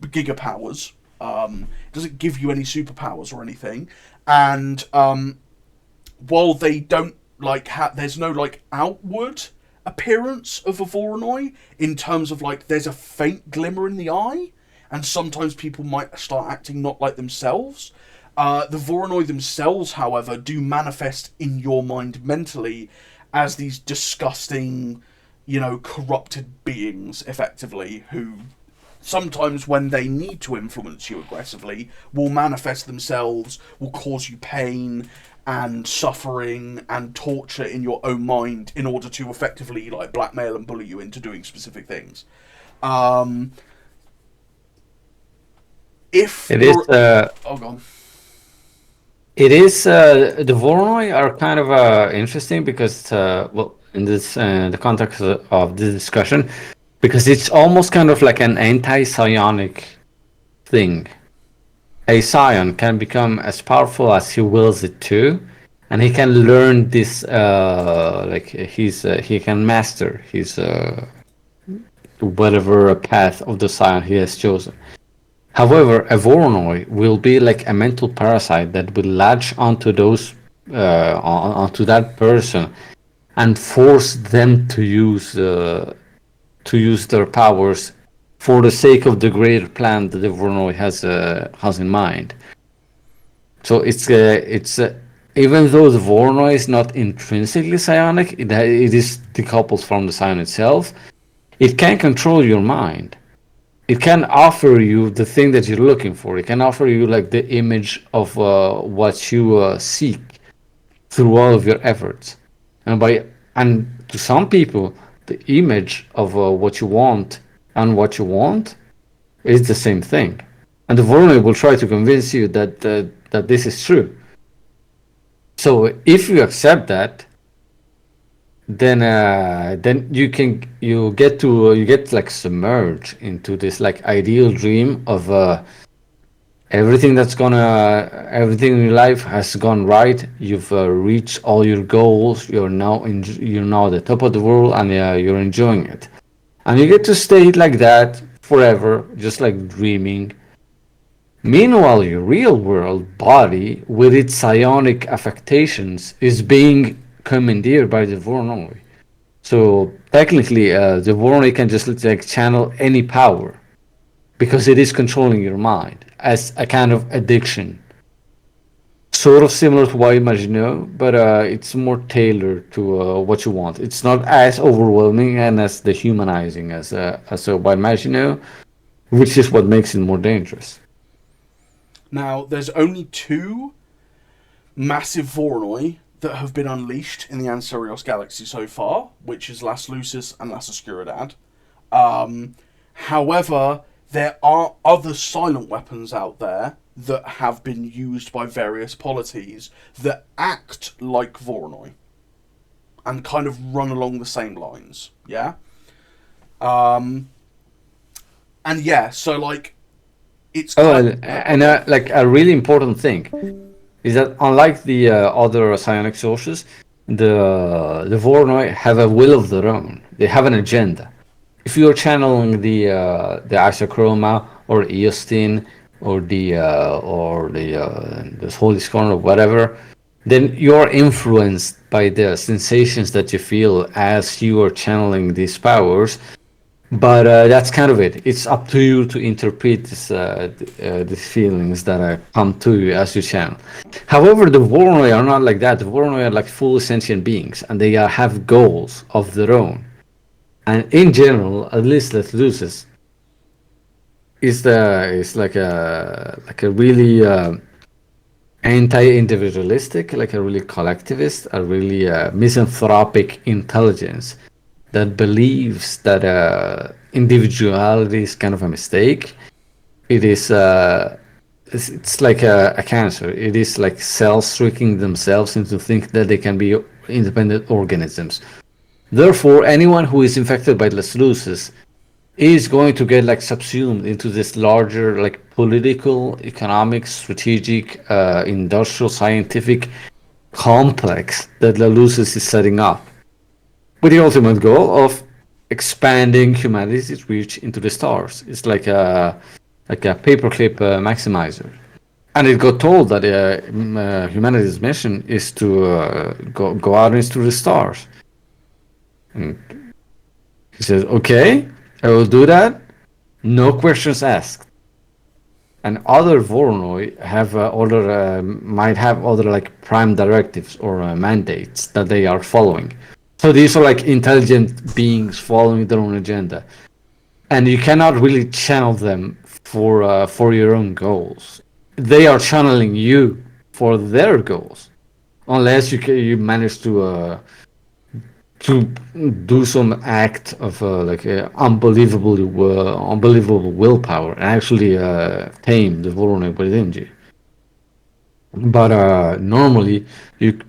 giga powers. It doesn't give you any superpowers or anything. And while they don't like there's no like outward appearance of a Voronoi in terms of like there's a faint glimmer in the eye, and sometimes people might start acting not like themselves. The Voronoi themselves, however, do manifest in your mind mentally as these disgusting, you know, corrupted beings, effectively, who sometimes when they need to influence you aggressively will manifest themselves, will cause you pain and suffering and torture in your own mind in order to effectively like blackmail and bully you into doing specific things. If It is oh, go on. It is the Voronoi are kind of interesting because well, in this the context of this discussion, because it's almost kind of like an anti-psionic thing. A scion can become as powerful as he wills it to, and he can learn this he can master his whatever path of the scion he has chosen. However, a Voronoi will be like a mental parasite that will latch onto those onto that person and force them to use their powers for the sake of the greater plan that the Voronoi has in mind. So it's even though the Voronoi is not intrinsically psionic, it is decoupled from the psion itself. It can control your mind. It can offer you the thing that you're looking for. It can offer you like the image of what you seek through all of your efforts, and to some people, the image of what you want and what you want is the same thing, and the Voronoi will try to convince you that this is true. So if you accept that, then you get like submerged into this like ideal dream of everything in your life has gone right. You've reached all your goals. You're now at the top of the world, and you're enjoying it, and you get to stay like that forever, just like dreaming. Meanwhile, your real world body, with its psionic affectations, is being commandeered by the Voronoi. So technically, the Voronoi can just like channel any power because it is controlling your mind as a kind of addiction. Sort of similar to Why Imagino, but it's more tailored to what you want. It's not as overwhelming and as dehumanizing as Why Imagino, which is what makes it more dangerous. Now, there's only two massive Voronoi that have been unleashed in the Ancerious Galaxy so far, which is Las Lucis and Las Oscuridad. However, there are other silent weapons out there that have been used by various polities that act like Voronoi and kind of run along the same lines. Yeah? And yeah, so like, it's Oh, kind and like a really important thing is that unlike the other psionic sources, the Voronoi have a will of their own. They have an agenda. If you're channeling the isochroma or eostin or the holy scorn or whatever, then you're influenced by the sensations that you feel as you are channeling these powers. But that's kind of it. It's up to you to interpret these feelings that come to you as you channel. However, the Voronoi are not like that. The Voronoi are like fully sentient beings, and they have goals of their own. And in general, at least Let Looses is like a really anti-individualistic, like a really collectivist, a really misanthropic intelligence that believes that individuality is kind of a mistake. It is it's like a cancer. It is like cells tricking themselves into think that they can be independent organisms. Therefore, anyone who is infected by Las Luces is going to get like subsumed into this larger like political, economic, strategic, industrial, scientific complex that La Luces is setting up, with the ultimate goal of expanding humanity's reach into the stars. It's like a paperclip maximizer. And it got told that humanity's mission is to go out into the stars. And he says, "Okay, I will do that. No questions asked." And other Voronoi have might have other like prime directives or mandates that they are following. So these are like intelligent beings following their own agenda, and you cannot really channel them for your own goals. They are channeling you for their goals, unless you manage to do some act of unbelievable willpower and actually tame the Voronoi within you. But normally, you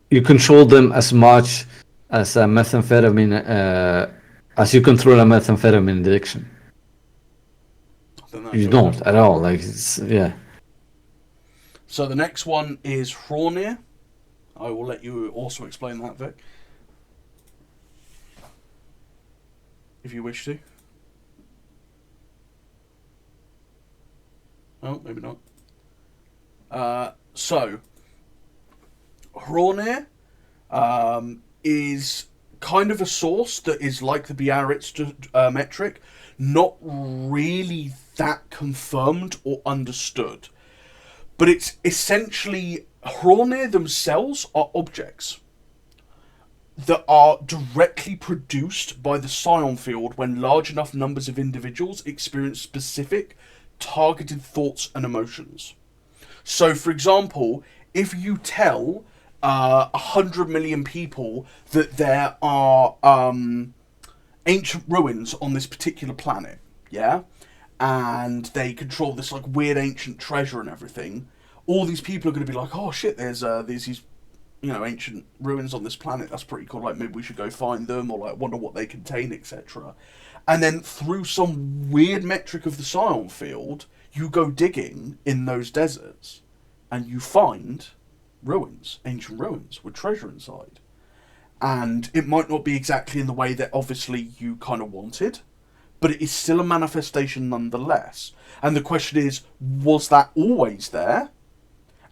you control them as much as a methamphetamine, as you control a methamphetamine addiction. I think that's You a fair don't at point. all. Like, yeah. So the next one is Hrornir. I will let you also explain that, Vic, if you wish to. Oh, maybe not. So Hrornir is kind of a source that is like the Biarritz metric, not really that confirmed or understood. But it's essentially Hrornir themselves are objects that are directly produced by the psion field when large enough numbers of individuals experience specific, targeted thoughts and emotions. So, for example, if you tell 100 million people that there are ancient ruins on this particular planet, yeah, and they control this like weird ancient treasure and everything, all these people are going to be like, "Oh shit, there's these ancient ruins on this planet. That's pretty cool. Like maybe we should go find them, or like wonder what they contain, etc." And then through some weird metric of the Psion field, you go digging in those deserts, and you find ruins, ancient ruins with treasure inside. And it might not be exactly in the way that obviously you kind of wanted, but it is still a manifestation nonetheless. And the question is, was that always there?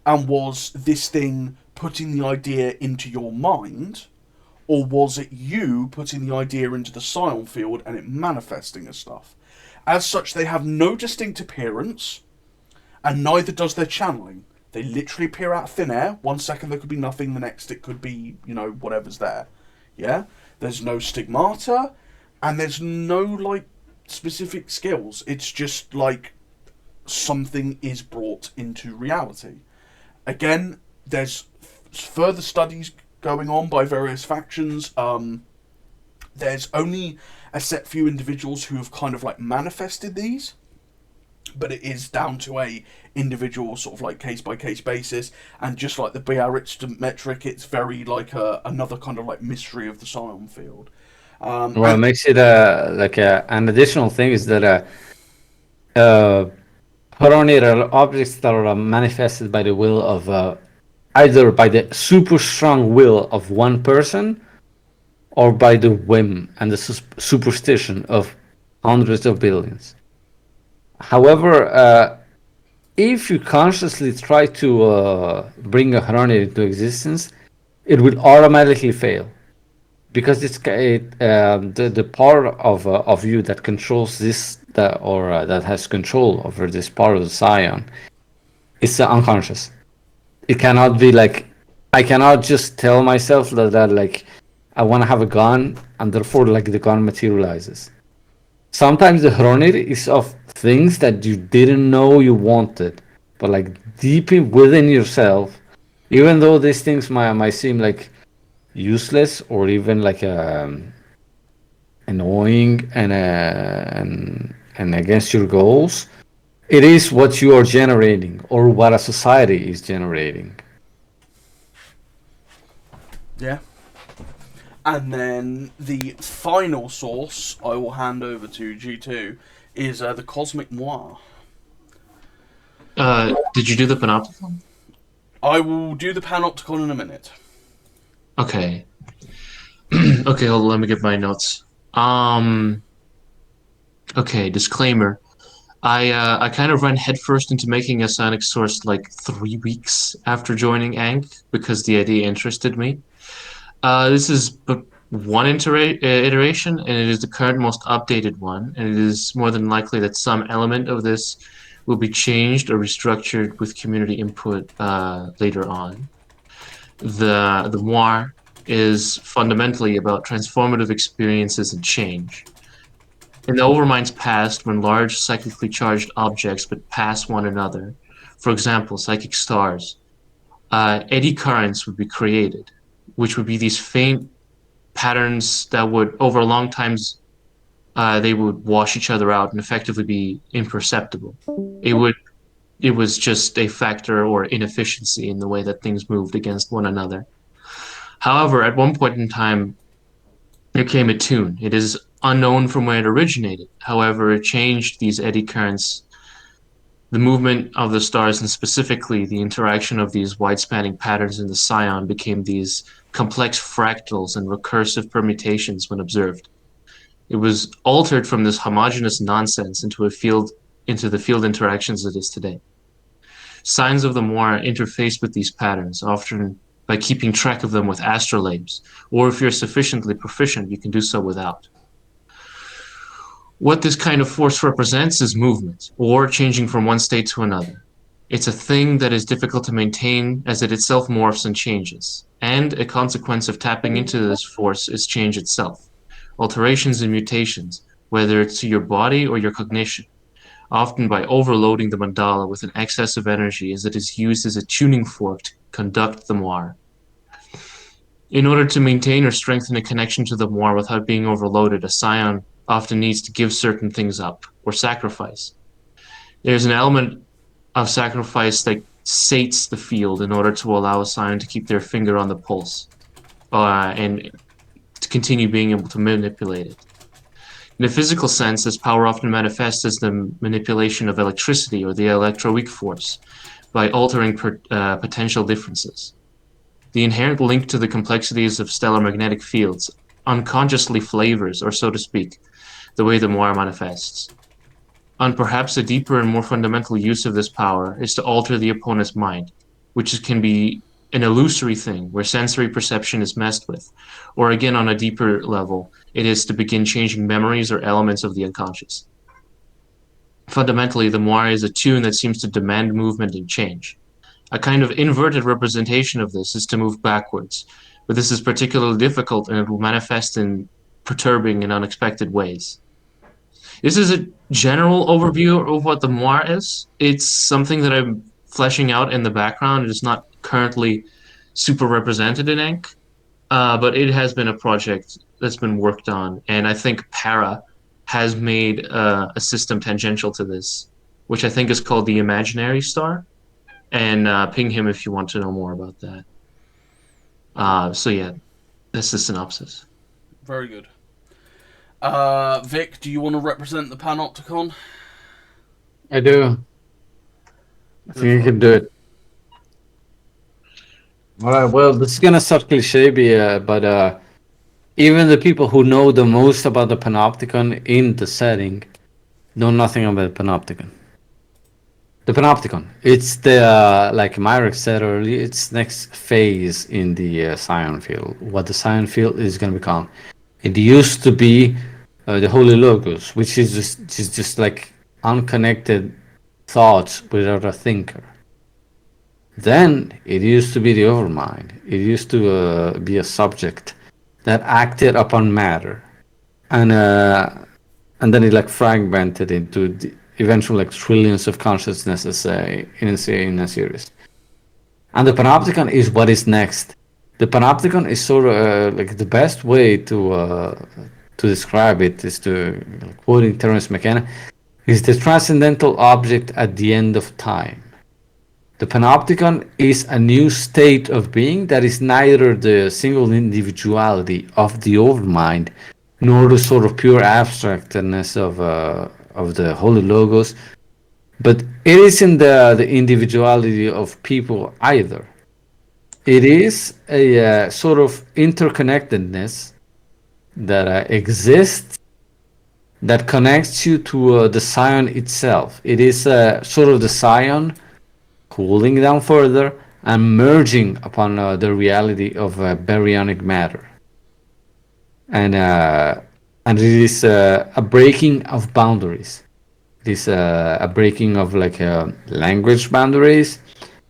And was this thing putting the idea into your mind? Or was it you putting the idea into the psion field and it manifesting as stuff? As such, they have no distinct appearance, and neither does their channeling. They literally appear out of thin air. One second there could be nothing, the next it could be, whatever's there. Yeah? There's no stigmata, and there's no, like, specific skills. It's just, like, something is brought into reality. Again, there's further studies going on by various factions. There's only a set few individuals who have kind of like manifested these, but it is down to a individual sort of like case by case basis. And just like the Biarritz metric, it's very like another kind of like mystery of the psion field. What And makes it like an additional thing is that uh, coronal objects that are manifested by the will of either by the super strong will of one person or by the whim and the superstition of hundreds of billions. However, if you consciously try to bring a hornet into existence, it would automatically fail because the part of you that controls this that has control over this part of the scion is unconscious. It cannot be like I cannot just tell myself that like I want to have a gun and therefore like the gun materializes. Sometimes the hornet is of things that you didn't know you wanted, but like deep within yourself, even though these things might seem like useless or even like annoying and against your goals, it is what you are generating or what a society is generating. yeah. And then the final source I will hand over to G2 is the Cosmic Moi. Did you do the panopticon? I will do the panopticon in a minute. Okay. Okay, hold on, let me get my notes. Okay, disclaimer. I kind of ran headfirst into making a Psionics source like 3 weeks after joining Ankh because the idea interested me. This is but one iteration, and it is the current most updated one, and it is more than likely that some element of this will be changed or restructured with community input later on. The Moir is fundamentally about transformative experiences and change. In the Overmind's past, when large psychically charged objects would pass one another, for example, psychic stars, eddy currents would be created, which would be these faint patterns that would, over long times, they would wash each other out and effectively be imperceptible. It would It was just a factor or inefficiency in the way that things moved against one another. However, at one point in time, there came a tune. It is unknown from where it originated. However, it changed these eddy currents, the movement of the stars, and specifically the interaction of these wide-spanning patterns in the Psion became these complex fractals and recursive permutations when observed. It was altered from this homogeneous nonsense into the field interactions it is today. Signs of the Moir interface with these patterns, often by keeping track of them with astrolabes, or if you're sufficiently proficient, you can do so without. What this kind of force represents is movement, or changing from one state to another. It's a thing that is difficult to maintain as it itself morphs and changes, and a consequence of tapping into this force is change itself. Alterations and mutations, whether it's to your body or your cognition, often by overloading the mandala with an excess of energy as it is used as a tuning fork to conduct the moir. In order to maintain or strengthen a connection to the moir without being overloaded, a scion often needs to give certain things up or sacrifice. There's an element of sacrifice that sates the field in order to allow a scion to keep their finger on the pulse and to continue being able to manipulate it. In a physical sense, this power often manifests as the manipulation of electricity or the electroweak force by altering potential differences. The inherent link to the complexities of stellar magnetic fields unconsciously flavors, or so to speak, the way the moir manifests. And perhaps a deeper and more fundamental use of this power is to alter the opponent's mind, which can be an illusory thing where sensory perception is messed with, or again on a deeper level, it is to begin changing memories or elements of the unconscious. Fundamentally, the moir is a tune that seems to demand movement and change. A kind of inverted representation of this is to move backwards, but this is particularly difficult and it will manifest in perturbing and unexpected ways. This is a general overview of what the moir is. It's something that I'm fleshing out in the background. It is not currently super represented in Ink, but it has been a project that's been worked on, and I think Para has made a system tangential to this, which I think is called the Imaginary Star, and ping him if you want to know more about that. So yeah, that's the synopsis. Very good. Vic, do you want to represent the Panopticon? I do. I Go think you for can do it. All right. Well, this is gonna sound cliche, but even the people who know the most about the Panopticon in the setting know nothing about the Panopticon. The Panopticon. It's the like Myrick said earlier. It's next phase in the Scion field. What the Scion field is gonna become. It used to be the Holy Logos, which is just like unconnected thoughts without a thinker. Then it used to be the Overmind. It used to be a subject that acted upon matter, and then it like fragmented into the eventual like trillions of consciousnesses in a series. And the Panopticon is what is next. The Panopticon is sort of like the best way to describe it is to quoting Terence McKenna is the transcendental object at the end of time. The Panopticon is a new state of being that is neither the single individuality of the Overmind nor the sort of pure abstractness of the Holy Logos, but it isn't the individuality of people either. It is a sort of interconnectedness that exists that connects you to the Scion itself. It is sort of the Scion cooling down further and merging upon the reality of baryonic matter. And it is a breaking of boundaries. It is a breaking of like language boundaries,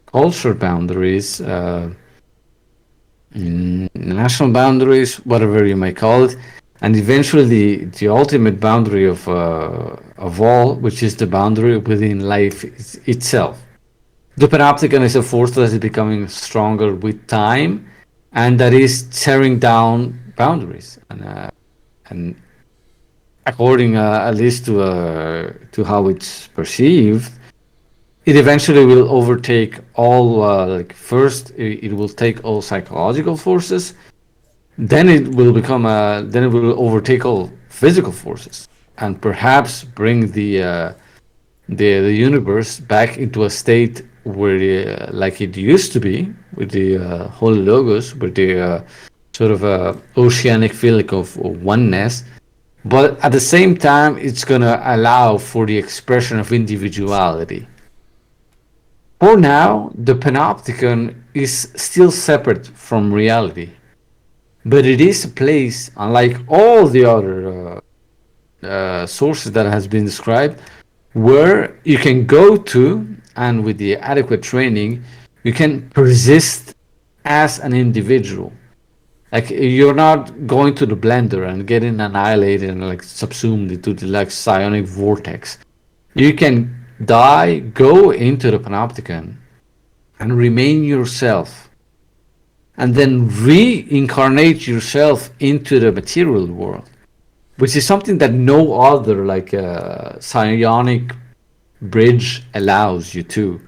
culture boundaries, national boundaries, whatever you may call it, and eventually the ultimate boundary of all, which is the boundary within life itself. The Panopticon is a force that is becoming stronger with time, and that is tearing down boundaries. And according at least to how it's perceived, it eventually will overtake all. Like first, it will take all psychological forces. Then it will become then it will overtake all physical forces, and perhaps bring the universe back into a state where like it used to be with the holy logos, with the sort of oceanic feeling of oneness. But at the same time, it's gonna allow for the expression of individuality. For now, the panopticon is still separate from reality, but it is a place, unlike all the other sources that has been described, where you can go to, and with the adequate training, you can persist as an individual. Like you're not going to the blender and getting annihilated and like subsumed into the like psionic vortex. You can die, go into the panopticon, and remain yourself, and then reincarnate yourself into the material world, which is something that no other like psionic bridge allows you to.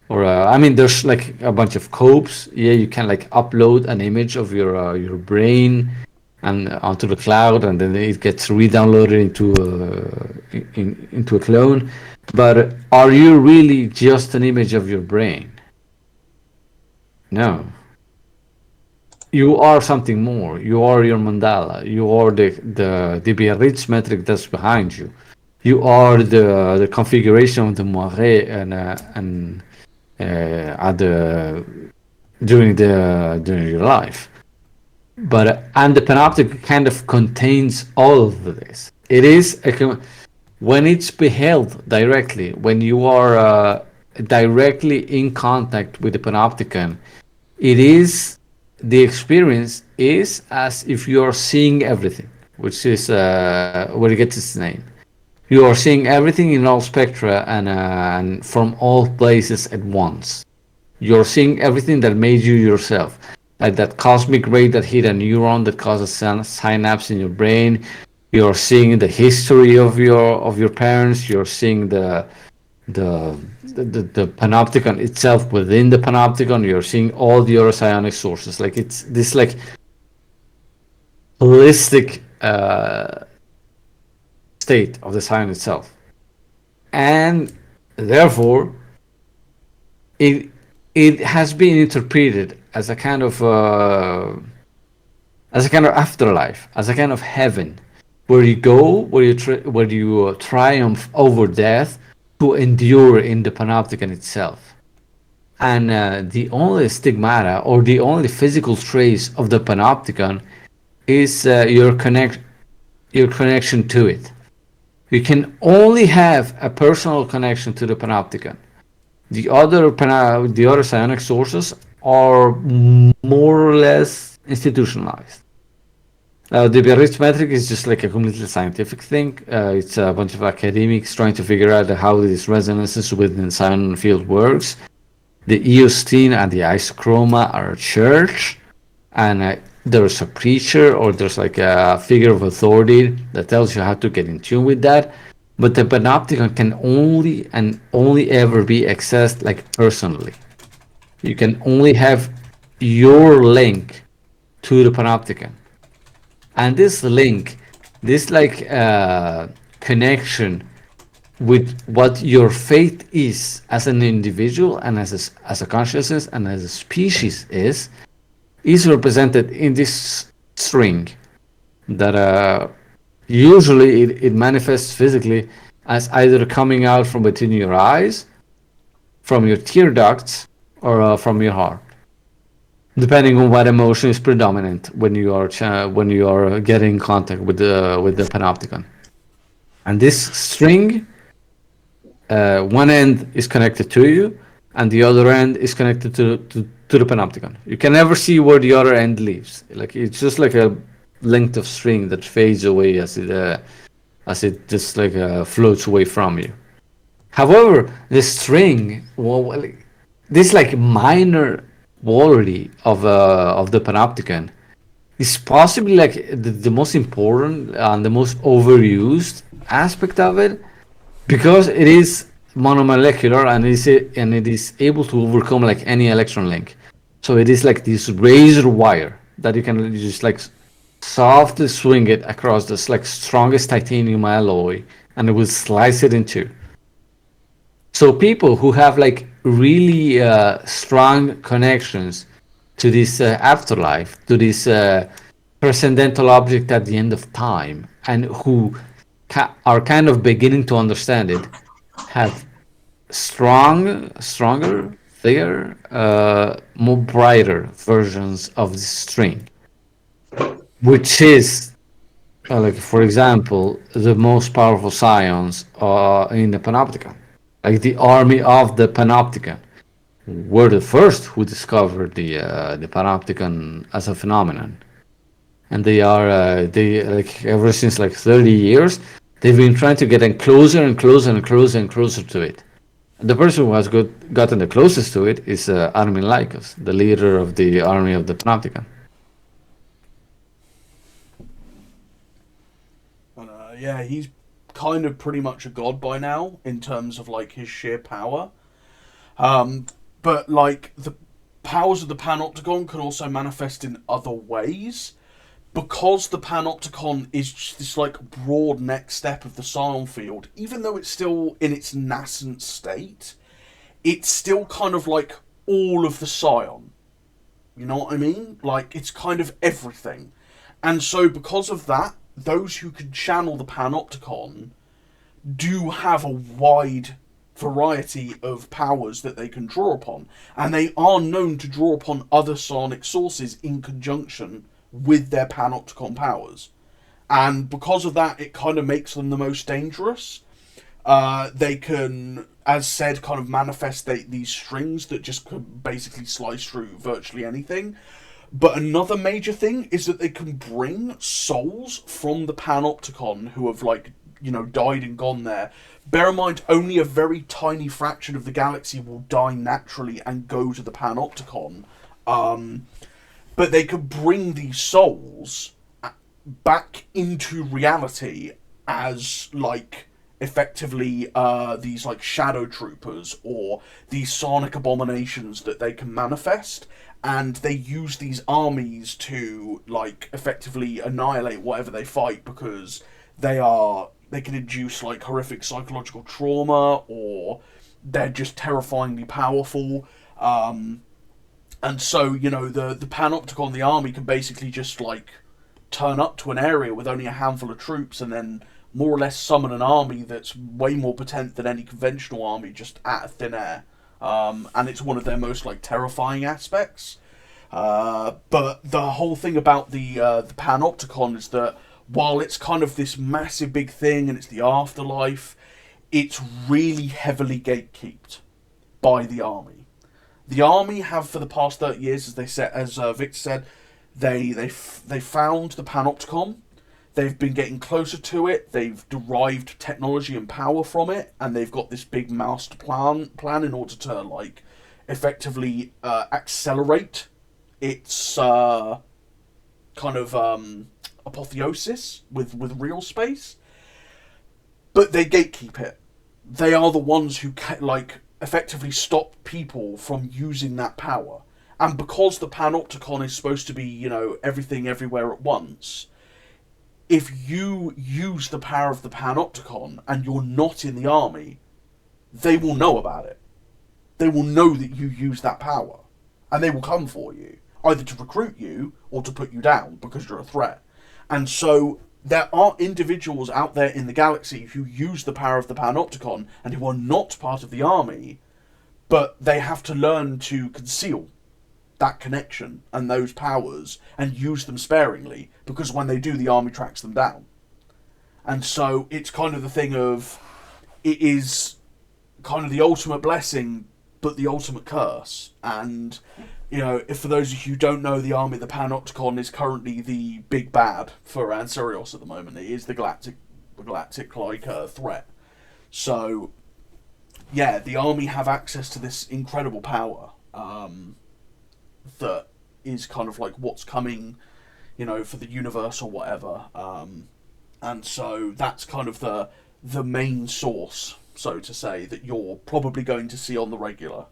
Or I mean, there's like a bunch of copes. Yeah, you can like upload an image of your brain and onto the cloud, and then it gets re-downloaded into a clone. But are you really just an image of your brain? No. You are something more. You are your mandala. You are the Biarritz metric that's behind you. You are the configuration of the moire and at the during your life. But and the panoptic kind of contains all of this. It is when it's beheld directly, when you are directly in contact with the panopticon, it is the experience is as if you are seeing everything, which is where it gets its name. You are seeing everything in all spectra and from all places at once. You're seeing everything that made you yourself, like that cosmic ray that hit a neuron that causes synapse in your brain. You're seeing the history of your parents. You're seeing the panopticon itself within the panopticon. You're seeing all the other psionic sources. Like it's this like holistic state of the psion itself, and therefore it has been interpreted as a kind of afterlife, as a kind of heaven, where you go, where you triumph over death to endure in the panopticon itself. And the only stigmata or the only physical trace of the panopticon is your connection to it. You can only have a personal connection to the panopticon. The other psionic sources are more or less institutionalized. The Biarritz metric is just like a completely scientific thing. It's a bunch of academics trying to figure out how these resonances within the psion field works. The eostine and the isochroma are a church, and there's a preacher or there's like a figure of authority that tells you how to get in tune with that. But the panopticon can only ever be accessed like personally. You can only have your link to the panopticon, and this link, this like connection with what your fate is as an individual and as a consciousness and as a species is represented in this string that usually it manifests physically as either coming out from between your eyes, from your tear ducts, or from your heart, depending on what emotion is predominant when you are getting in contact with the panopticon. And this string, one end is connected to you, and the other end is connected to the panopticon. You can never see where the other end leaves. Like it's just like a length of string that fades away as it just like floats away from you. However, the string, well, this like minor quality of the panopticon is possibly like the most important and the most overused aspect of it, because it is monomolecular, and it is able to overcome like any electron link. So it is like this razor wire that you can just like softly swing it across this like strongest titanium alloy, and it will slice it in two. So people who have like really strong connections to this afterlife, to this transcendental object at the end of time, and who are kind of beginning to understand it, have stronger, thicker, more brighter versions of the string, which is like, for example, the most powerful scions in the Panopticon, like the army of the Panopticon, were the first who discovered the Panopticon as a phenomenon, and they like ever since like 30 years, they've been trying to get in closer and closer and closer and closer to it. The person who has gotten the closest to it is Armin Lycos, the leader of the army of the Panopticon. And, yeah, he's kind of pretty much a god by now in terms of like his sheer power. But like the powers of the Panopticon can also manifest in other ways. Because the Panopticon is just this like broad next step of the Scion field, even though it's still in its nascent state, it's still kind of like all of the Scion. You know what I mean? Like, it's kind of everything. And so because of that, those who can channel the Panopticon do have a wide variety of powers that they can draw upon. And they are known to draw upon other psionic sources in conjunction with their Panopticon powers. And because of that, it kind of makes them the most dangerous. They can, as said, kind of manifest these strings that just could basically slice through virtually anything. But another major thing is that they can bring souls from the Panopticon who have, like, you know, died and gone there. Bear in mind, only a very tiny fraction of the galaxy will die naturally and go to the Panopticon. But they could bring these souls back into reality as, like, effectively these, like, shadow troopers or these sonic abominations that they can manifest. And they use these armies to, like, effectively annihilate whatever they fight because they can induce, like, horrific psychological trauma, or they're just terrifyingly powerful. And so, you know, the Panopticon, the army, can basically just, like, turn up to an area with only a handful of troops and then more or less summon an army that's way more potent than any conventional army just out of thin air. And it's one of their most, like, terrifying aspects. But the whole thing about the Panopticon is that while it's kind of this massive big thing and it's the afterlife, it's really heavily gatekept by the army. The army have, for the past 30 years, as Victor said, they found the Panopticon. They've been getting closer to it. They've derived technology and power from it, and they've got this big master plan in order to, like, effectively accelerate its kind of apotheosis with real space. But they gatekeep it. They are the ones who like effectively stop people from using that power. And because the Panopticon is supposed to be, you know, everything everywhere at once, if you use the power of the Panopticon and you're not in the army, they will know about it. They will know that you use that power. And they will come for you, either to recruit you or to put you down because you're a threat. And so there are individuals out there in the galaxy who use the power of the Panopticon and who are not part of the army, but they have to learn to conceal that connection and those powers and use them sparingly, because when they do, the army tracks them down. And so it's kind of the thing of, it is kind of the ultimate blessing but the ultimate curse. And, you know, if for those of you who don't know, the army of the Panopticon is currently the big bad for Ancerios at the moment. It is the galactic like threat. So yeah, the army have access to this incredible power that is kind of like what's coming, you know, for the universe or whatever. And so that's kind of the main source. so to say, that you're probably going to see on the regular.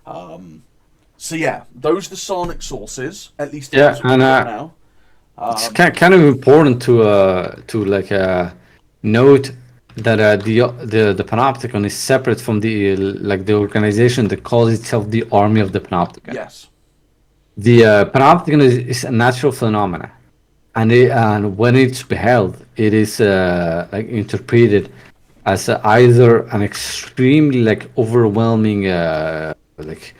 So yeah, those are the psionic sources, at least Yeah, as we've and got now. it's kind of important to like note that the panopticon is separate from the like the organization that calls itself the Army of the Panopticon. Yes. The panopticon is a natural phenomena, and when it's beheld, it is like interpreted as either an extremely like overwhelming like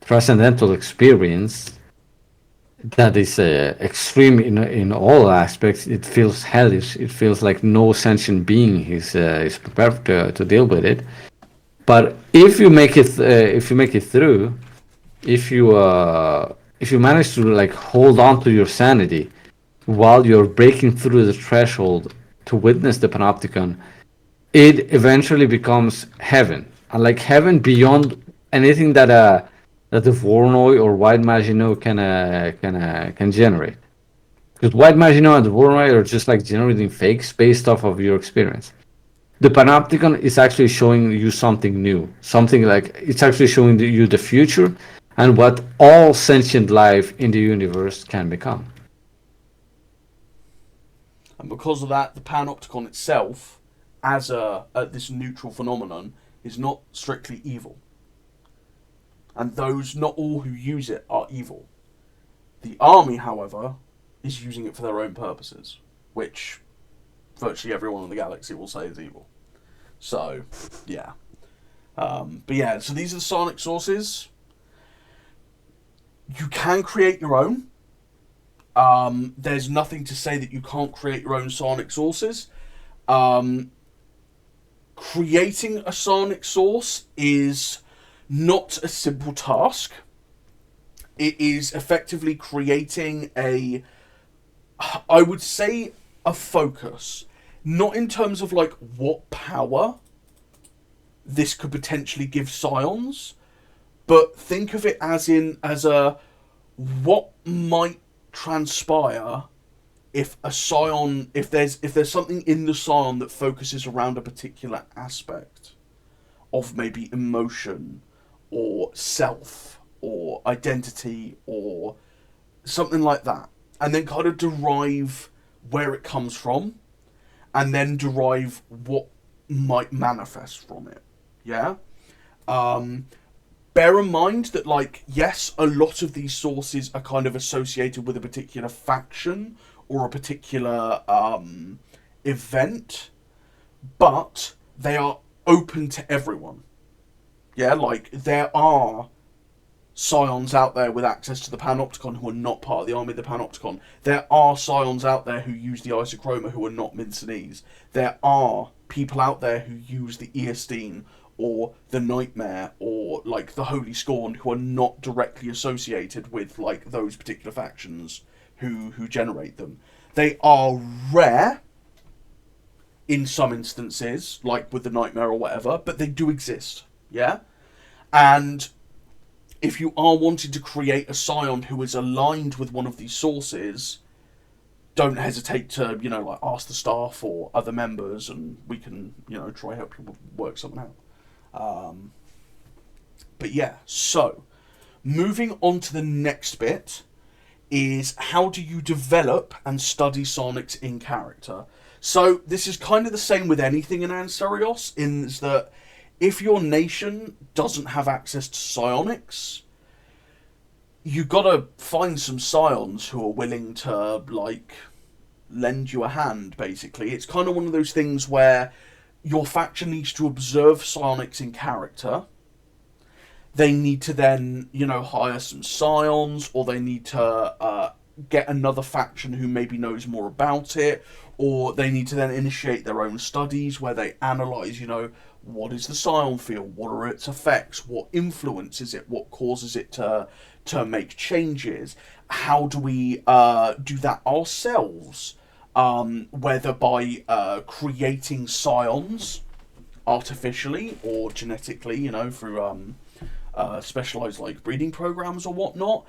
transcendental experience that is extreme in all aspects. It feels hellish. It feels like no sentient being is prepared to deal with it. But if you make it through, if you manage to like hold on to your sanity while you're breaking through the threshold to witness the panopticon, it eventually becomes heaven, and like heaven beyond anything that the Voronoi or White Maginot can generate. Because White Maginot and the Voronoi are just like generating fakes based off of your experience. The Panopticon is actually showing you something new, something like it's actually showing you the future and what all sentient life in the universe can become. And because of that, the panopticon itself, as this neutral phenomenon, is not strictly evil. And those, not all who use it are evil. The army, however, is using it for their own purposes, which virtually everyone in the galaxy will say is evil. So, yeah. But yeah, so these are the psionic sources. You can create your own. There's nothing to say that you can't create your own psionic sources. Creating a psionic source is not a simple task. It is effectively creating I would say, a focus. Not in terms of like what power this could potentially give scions, but think of it as what might transpire if a scion, if there's something in the scion that focuses around a particular aspect of maybe emotion or self or identity or something like that, and then kind of derive where it comes from, and then derive what might manifest from it. Yeah? Bear in mind that, like, yes, a lot of these sources are kind of associated with a particular faction or a particular event, but they are open to everyone. Yeah, like, there are scions out there with access to the Panopticon who are not part of the army of the Panopticon. There are scions out there who use the Isochroma who are not Mincinaes. There are people out there who use the Eostine or the Nightmare or like the Holy Scorn who are not directly associated with like those particular factions who generate them. They are rare in some instances, like with the Nightmare or whatever, but they do exist. Yeah? And if you are wanting to create a scion who is aligned with one of these sources, don't hesitate to, like ask the staff or other members, and we can, try help you work something out. But yeah, so moving on to the next bit is how do you develop and study psionics in character? So this is kind of the same with anything in Ancerios, in that if your nation doesn't have access to psionics, you gotta find some scions who are willing to, like, lend you a hand, basically. It's kind of one of those things where your faction needs to observe psionics in character. They need to then, hire some scions, or they need to get another faction who maybe knows more about it, or they need to then initiate their own studies where they analyse, what is the scion field, what are its effects, what influences it, what causes it to make changes, how do we do that ourselves, whether by creating scions artificially or genetically, through specialised like breeding programs or whatnot,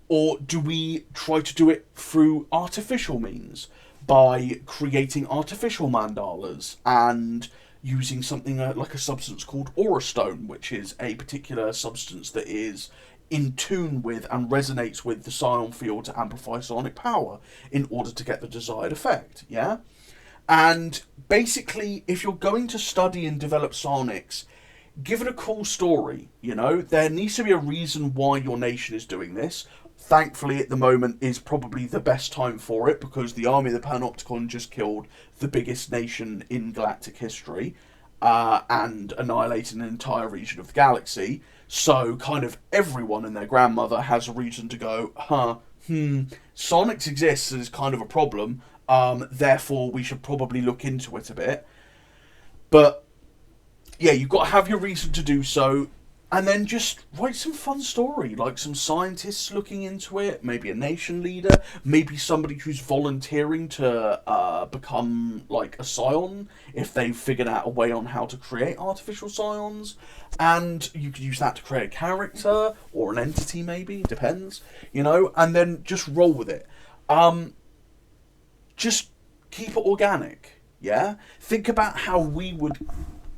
or do we try to do it through artificial means by creating artificial mandalas and using something like a substance called aurastone, which is a particular substance that is in tune with and resonates with the psion field to amplify psionic power in order to get the desired effect, yeah? And basically, if you're going to study and develop psionics, give it a cool story, you know? There needs to be a reason why your nation is doing this. Thankfully, at the moment, is probably the best time for it, because the army of the Panopticon just killed the biggest nation in galactic history, and annihilated an entire region of the galaxy. So, kind of everyone and their grandmother has a reason to go, Psionics exists and is kind of a problem, therefore we should probably look into it a bit. But, yeah, you've got to have your reason to do so. And then just write some fun story, like some scientists looking into it, maybe a nation leader, maybe somebody who's volunteering to become like a psion if they've figured out a way on how to create artificial psions. And you could use that to create a character or an entity, maybe, depends, you know, and then just roll with it. Just keep it organic, yeah? Think about how we would,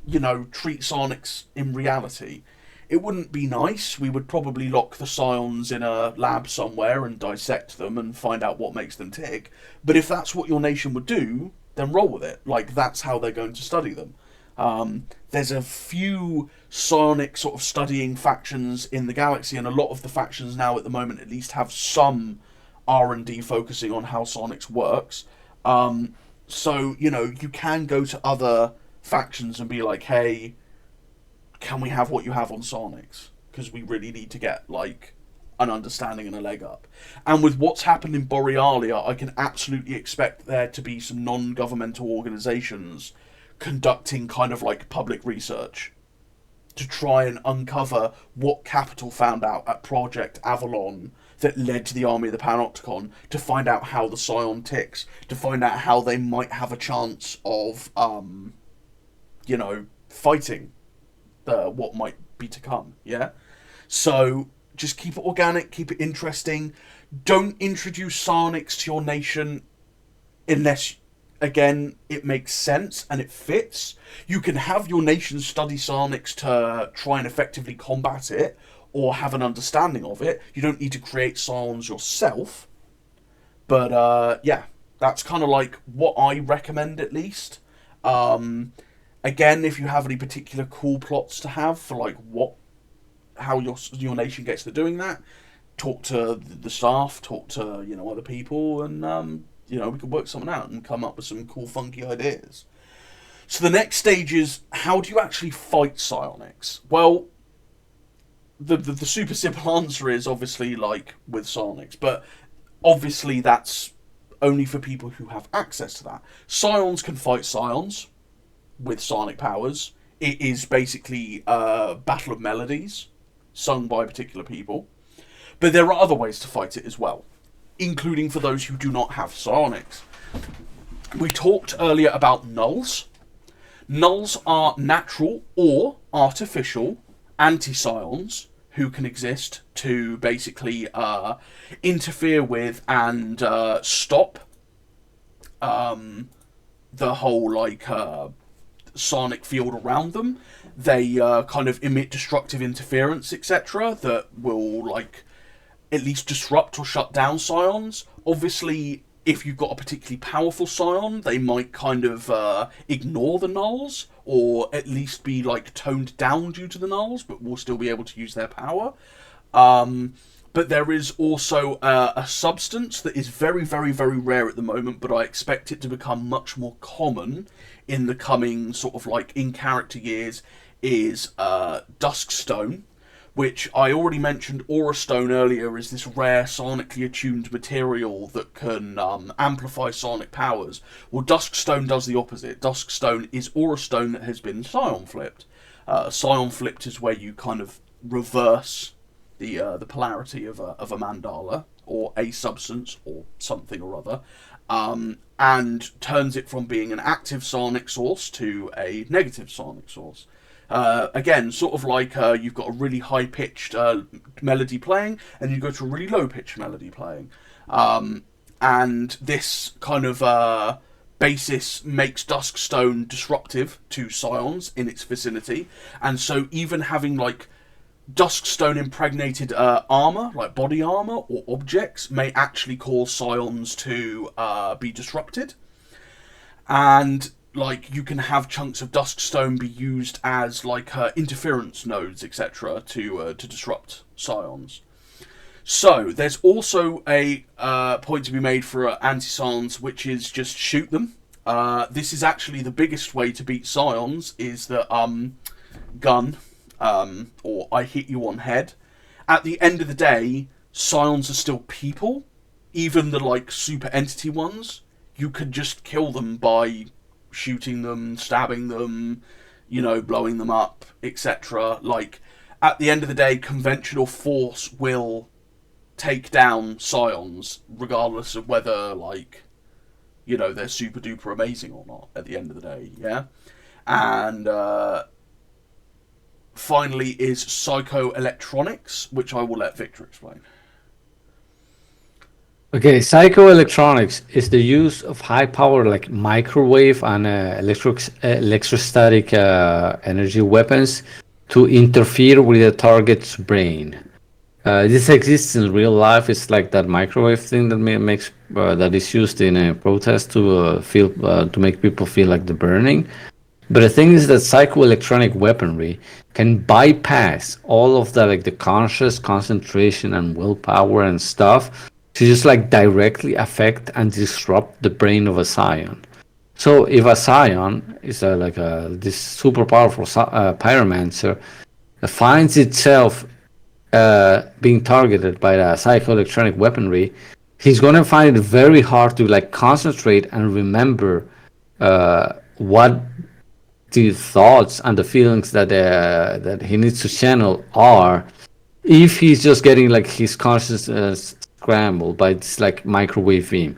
you know, treat psionics in reality. It wouldn't be nice. We would probably lock the psions in a lab somewhere and dissect them and find out what makes them tick. But if that's what your nation would do, then roll with it. Like, that's how they're going to study them. There's a few psionic sort of studying factions in the galaxy, and a lot of the factions now at the moment at least have some R&D focusing on how psionics works. So, you know, you can go to other factions and be like, hey, can we have what you have on psionics? Because we really need to get, like, an understanding and a leg up. And with what's happened in Borealia, I can absolutely expect there to be some non-governmental organisations conducting kind of, like, public research to try and uncover what Capital found out at Project Avalon that led to the army of the Panopticon, to find out how the psion ticks, to find out how they might have a chance of, you know, fighting what might be to come, yeah? So, just keep it organic, keep it interesting. Don't introduce psionics to your nation unless, again, it makes sense and it fits. You can have your nation study psionics to try and effectively combat it, or have an understanding of it. You don't need to create psions yourself. But, yeah, that's kind of like what I recommend, at least. Again, if you have any particular cool plots to have for, like, how your nation gets to doing that, talk to the staff, talk to, you know, other people, and, you know, we can work something out and come up with some cool, funky ideas. So the next stage is, how do you actually fight psionics? Well, the super simple answer is, obviously, like, with psionics, but obviously that's only for people who have access to that. Psions can fight psions with psionic powers. It is basically a battle of melodies sung by particular people. But there are other ways to fight it as well, including for those who do not have psionics. We talked earlier about nulls. Nulls are natural or artificial anti-psions who can exist to basically interfere with and stop the whole, like, psionic field around them. They kind of emit destructive interference, etc., that will, like, at least disrupt or shut down psions. Obviously, if you've got a particularly powerful psion, they might kind of ignore the nulls, or at least be, like, toned down due to the nulls, but will still be able to use their power. But there is also a substance that is very, very, very rare at the moment, but I expect it to become much more common in the coming sort of, like, in-character years, is Duskstone, which I already mentioned. Aurastone earlier is this rare psionically attuned material that can amplify psionic powers. Well, Duskstone does the opposite. Duskstone is Aurastone that has been psion flipped. Psion flipped is where you kind of reverse the polarity of a mandala, or a substance, or something or other, and turns it from being an active psionic source to a negative psionic source. Again, sort of like you've got a really high-pitched melody playing, and you go to a really low-pitched melody playing. And this kind of basis makes Duskstone disruptive to Psions in its vicinity, and so even having like Duskstone impregnated armor, like body armor or objects, may actually cause Psions to be disrupted. And like you can have chunks of Duskstone be used as like interference nodes, etc., to disrupt Psions. So there's also a point to be made for anti-Psions, which is just shoot them. This is actually the biggest way to beat Psions, is the gun, or I hit you on head. At the end of the day, Psions are still people, even the like super entity ones. You could just kill them by shooting them, stabbing them, blowing them up, etc. Like, at the end of the day, conventional force will take down Psions, regardless of whether, like, they're super duper amazing or not, at the end of the day, yeah? And, finally is psychoelectronics, which I will let Victor explain. Okay, psychoelectronics is the use of high power like microwave and electrostatic energy weapons to interfere with the target's brain. This exists in real life. It's like that microwave thing that makes that is used in a protest to to make people feel like they're burning. But the thing is that psychoelectronic weaponry can bypass all of that, like the conscious concentration and willpower and stuff, to just like directly affect and disrupt the brain of a Psion. So if a Psion is this super powerful pyromancer finds itself being targeted by the psychoelectronic weaponry, he's gonna find it very hard to like concentrate and remember what the thoughts and the feelings that he needs to channel are, if he's just getting like his consciousness scrambled by this like microwave beam.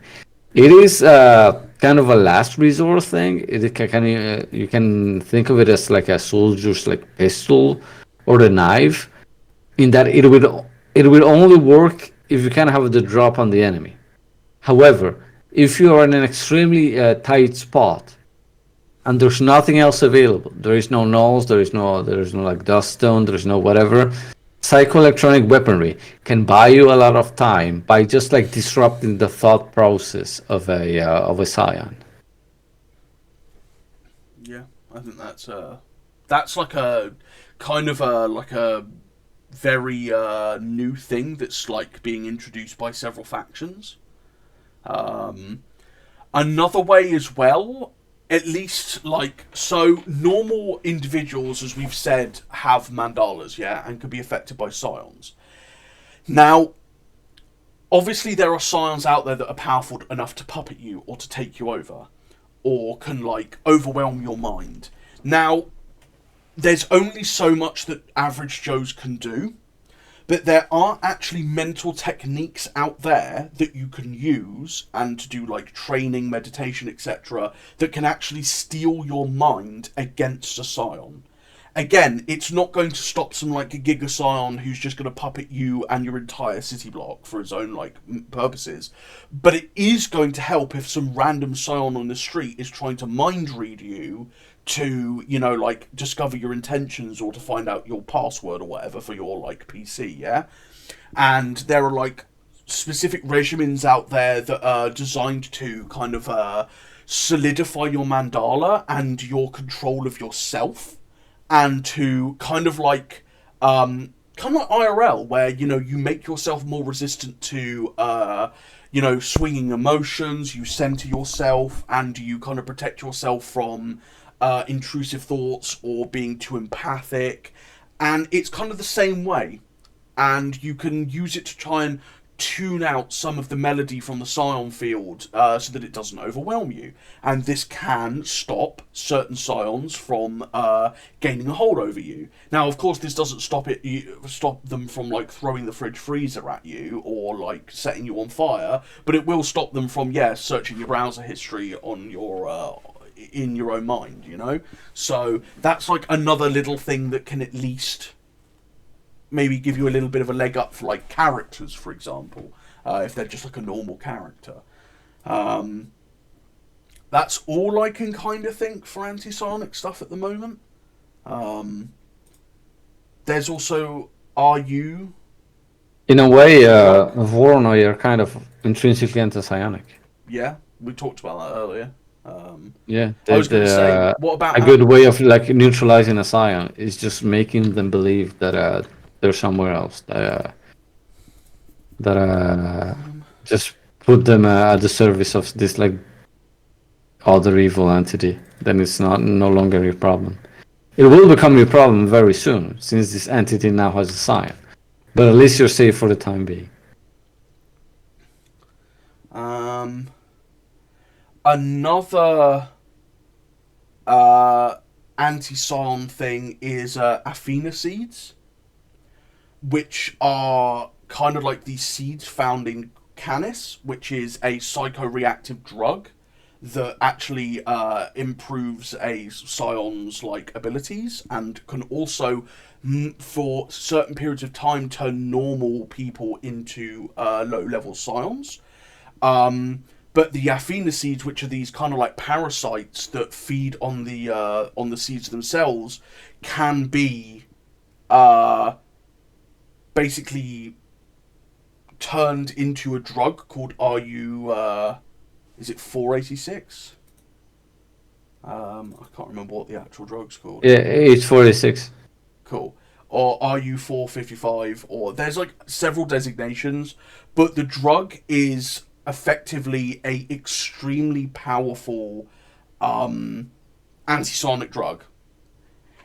It is kind of a last resort thing. You can think of it as like a soldier's like pistol or the knife, in that it will only work if you can have the drop on the enemy. However, if you are in an extremely tight spot and there's nothing else available, there is no nulls, there is no like dust stone, there is no whatever, psychoelectronic weaponry can buy you a lot of time by just like disrupting the thought process of a Psion. Yeah, I think that's like a kind of a very new thing that's like being introduced by several factions. Another way as well, at least like, so normal individuals, as we've said, have mandalas, yeah, and can be affected by Psions. Now, obviously there are Psions out there that are powerful enough to puppet you or to take you over, or can like overwhelm your mind. Now, there's only so much that average Joes can do, but there are actually mental techniques out there that you can use and to do like training, meditation, etc., that can actually steel your mind against a Psion. Again, it's not going to stop some like a Giga Psion who's just going to puppet you and your entire city block for his own like purposes, but it is going to help if some random Psion on the street is trying to mind read you to, like, discover your intentions or to find out your password or whatever for your, like, PC, yeah? And there are, like, specific regimens out there that are designed to kind of solidify your mandala and your control of yourself, and to kind of like IRL, where, you make yourself more resistant to, swinging emotions, you center yourself, and you kind of protect yourself from intrusive thoughts or being too empathic. And it's kind of the same way. And you can use it to try and tune out some of the melody from the Psion field so that it doesn't overwhelm you. And this can stop certain Psions from gaining a hold over you. Now, of course, this doesn't stop them from like throwing the fridge freezer at you or like setting you on fire, but it will stop them from searching your browser history on your in your own mind, So that's like another little thing that can at least maybe give you a little bit of a leg up for like characters, for example, if they're just like a normal character. That's all I can kind of think for anti-psionic stuff at the moment. There's also RU. In a way, Voronoi are kind of intrinsically anti-psionic. Yeah, we talked about that earlier. Yeah, I was going to say, what about a good way of like neutralizing a psion is just making them believe that they're somewhere else. That just put them at the service of this like other evil entity. Then it's no longer your problem. It will become your problem very soon, since this entity now has a psion. But at least you're safe for the time being. Another anti-psion thing is Athena seeds, which are kind of like these seeds found in Canis, which is a psychoreactive drug that actually improves a psion's like abilities and can also, for certain periods of time, turn normal people into low-level psions. But the Athena seeds, which are these kind of like parasites that feed on the seeds themselves, can be basically turned into a drug called is it 486? I can't remember what the actual drug's called. Yeah, it's 46. Cool. Or RU 455, or there's like several designations, but the drug is effectively a extremely powerful anti-psionic drug.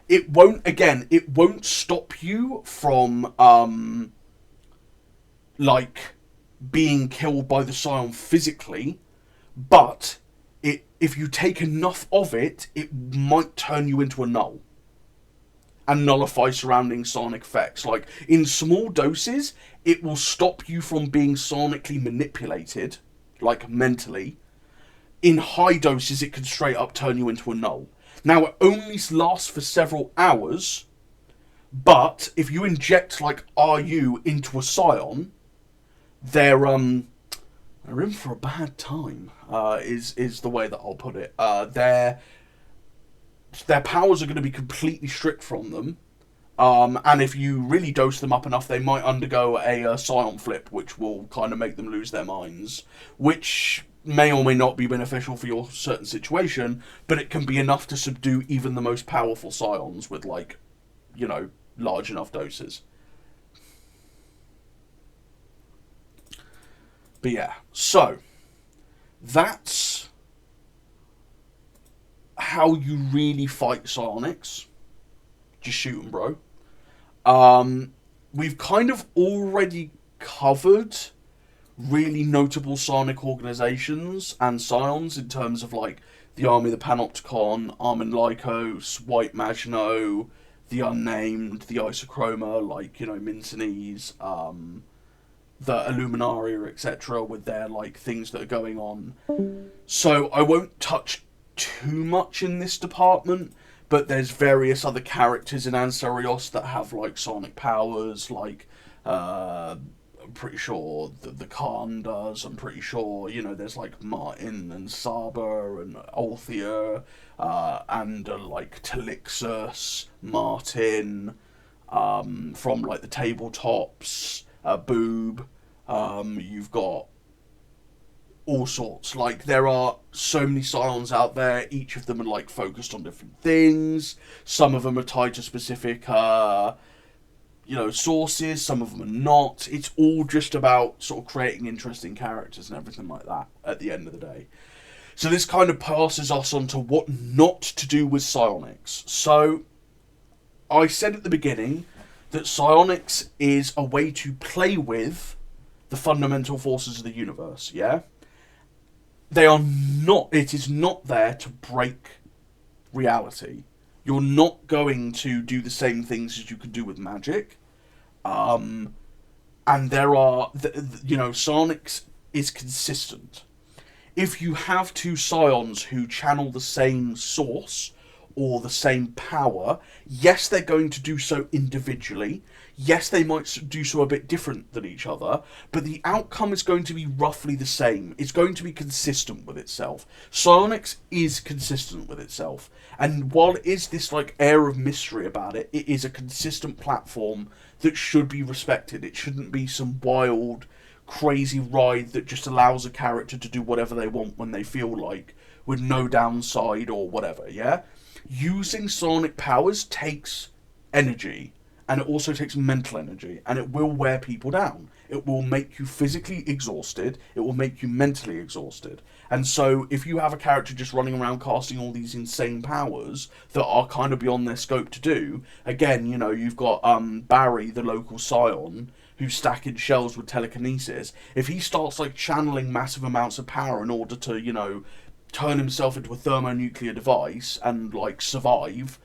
It won't stop you from like being killed by the psion physically, but if you take enough of it, it might turn you into a null and nullify surrounding psionic effects. Like, in small doses, it will stop you from being psionically manipulated, like mentally. In high doses, it can straight up turn you into a null. Now, it only lasts for several hours, but if you inject, like, RU into a psion, they're in for a bad time, is the way that I'll put it. Their powers are going to be completely stripped from them. And if you really dose them up enough, they might undergo a psion flip, which will kind of make them lose their minds, which may or may not be beneficial for your certain situation, but it can be enough to subdue even the most powerful psions with, like, large enough doses. But yeah, so that's how you really fight psionics. Just shoot 'em, bro. We've kind of already covered really notable psionic organizations and psions in terms of like the Army of the Panopticon, Armin Lycos, White Maginot, the Unnamed, the Isochroma, like, Mincenes, the Illuminaria, etc., with their like things that are going on. So I won't touch too much in this department, but there's various other characters in Ancerious that have like psionic powers, like I'm pretty sure the Khan does. I'm pretty sure, there's like Martin and Saba and Althea, and like Talixus, Martin, from like the tabletops, Boob. You've got all sorts. Like, there are so many psions out there. Each of them are like focused on different things. Some of them are tied to specific sources. Some of them are not. It's all just about sort of creating interesting characters and everything like that at the end of the day. So this kind of passes us on to what not to do with psionics. So I said at the beginning that psionics is a way to play with the fundamental forces of the universe, yeah? It is not there to break reality. You're not going to do the same things as you could do with magic. And there are, psionics is consistent. If you have two psions who channel the same source or the same power, yes, they're going to do so individually. Yes, they might do so a bit different than each other, but the outcome is going to be roughly the same. It's going to be consistent with itself. Psionics is consistent with itself. And while it is this like air of mystery about it, it is a consistent platform that should be respected. It shouldn't be some wild, crazy ride that just allows a character to do whatever they want when they feel like, with no downside or whatever, yeah? Using psionic powers takes energy, and it also takes mental energy, and it will wear people down. It will make you physically exhausted, it will make you mentally exhausted. And so if you have a character just running around casting all these insane powers that are kind of beyond their scope to do, again, you know, you've got Barry, the local scion, who's stacking shells with telekinesis. If he starts like channeling massive amounts of power in order to, you know, turn himself into a thermonuclear device and like survive,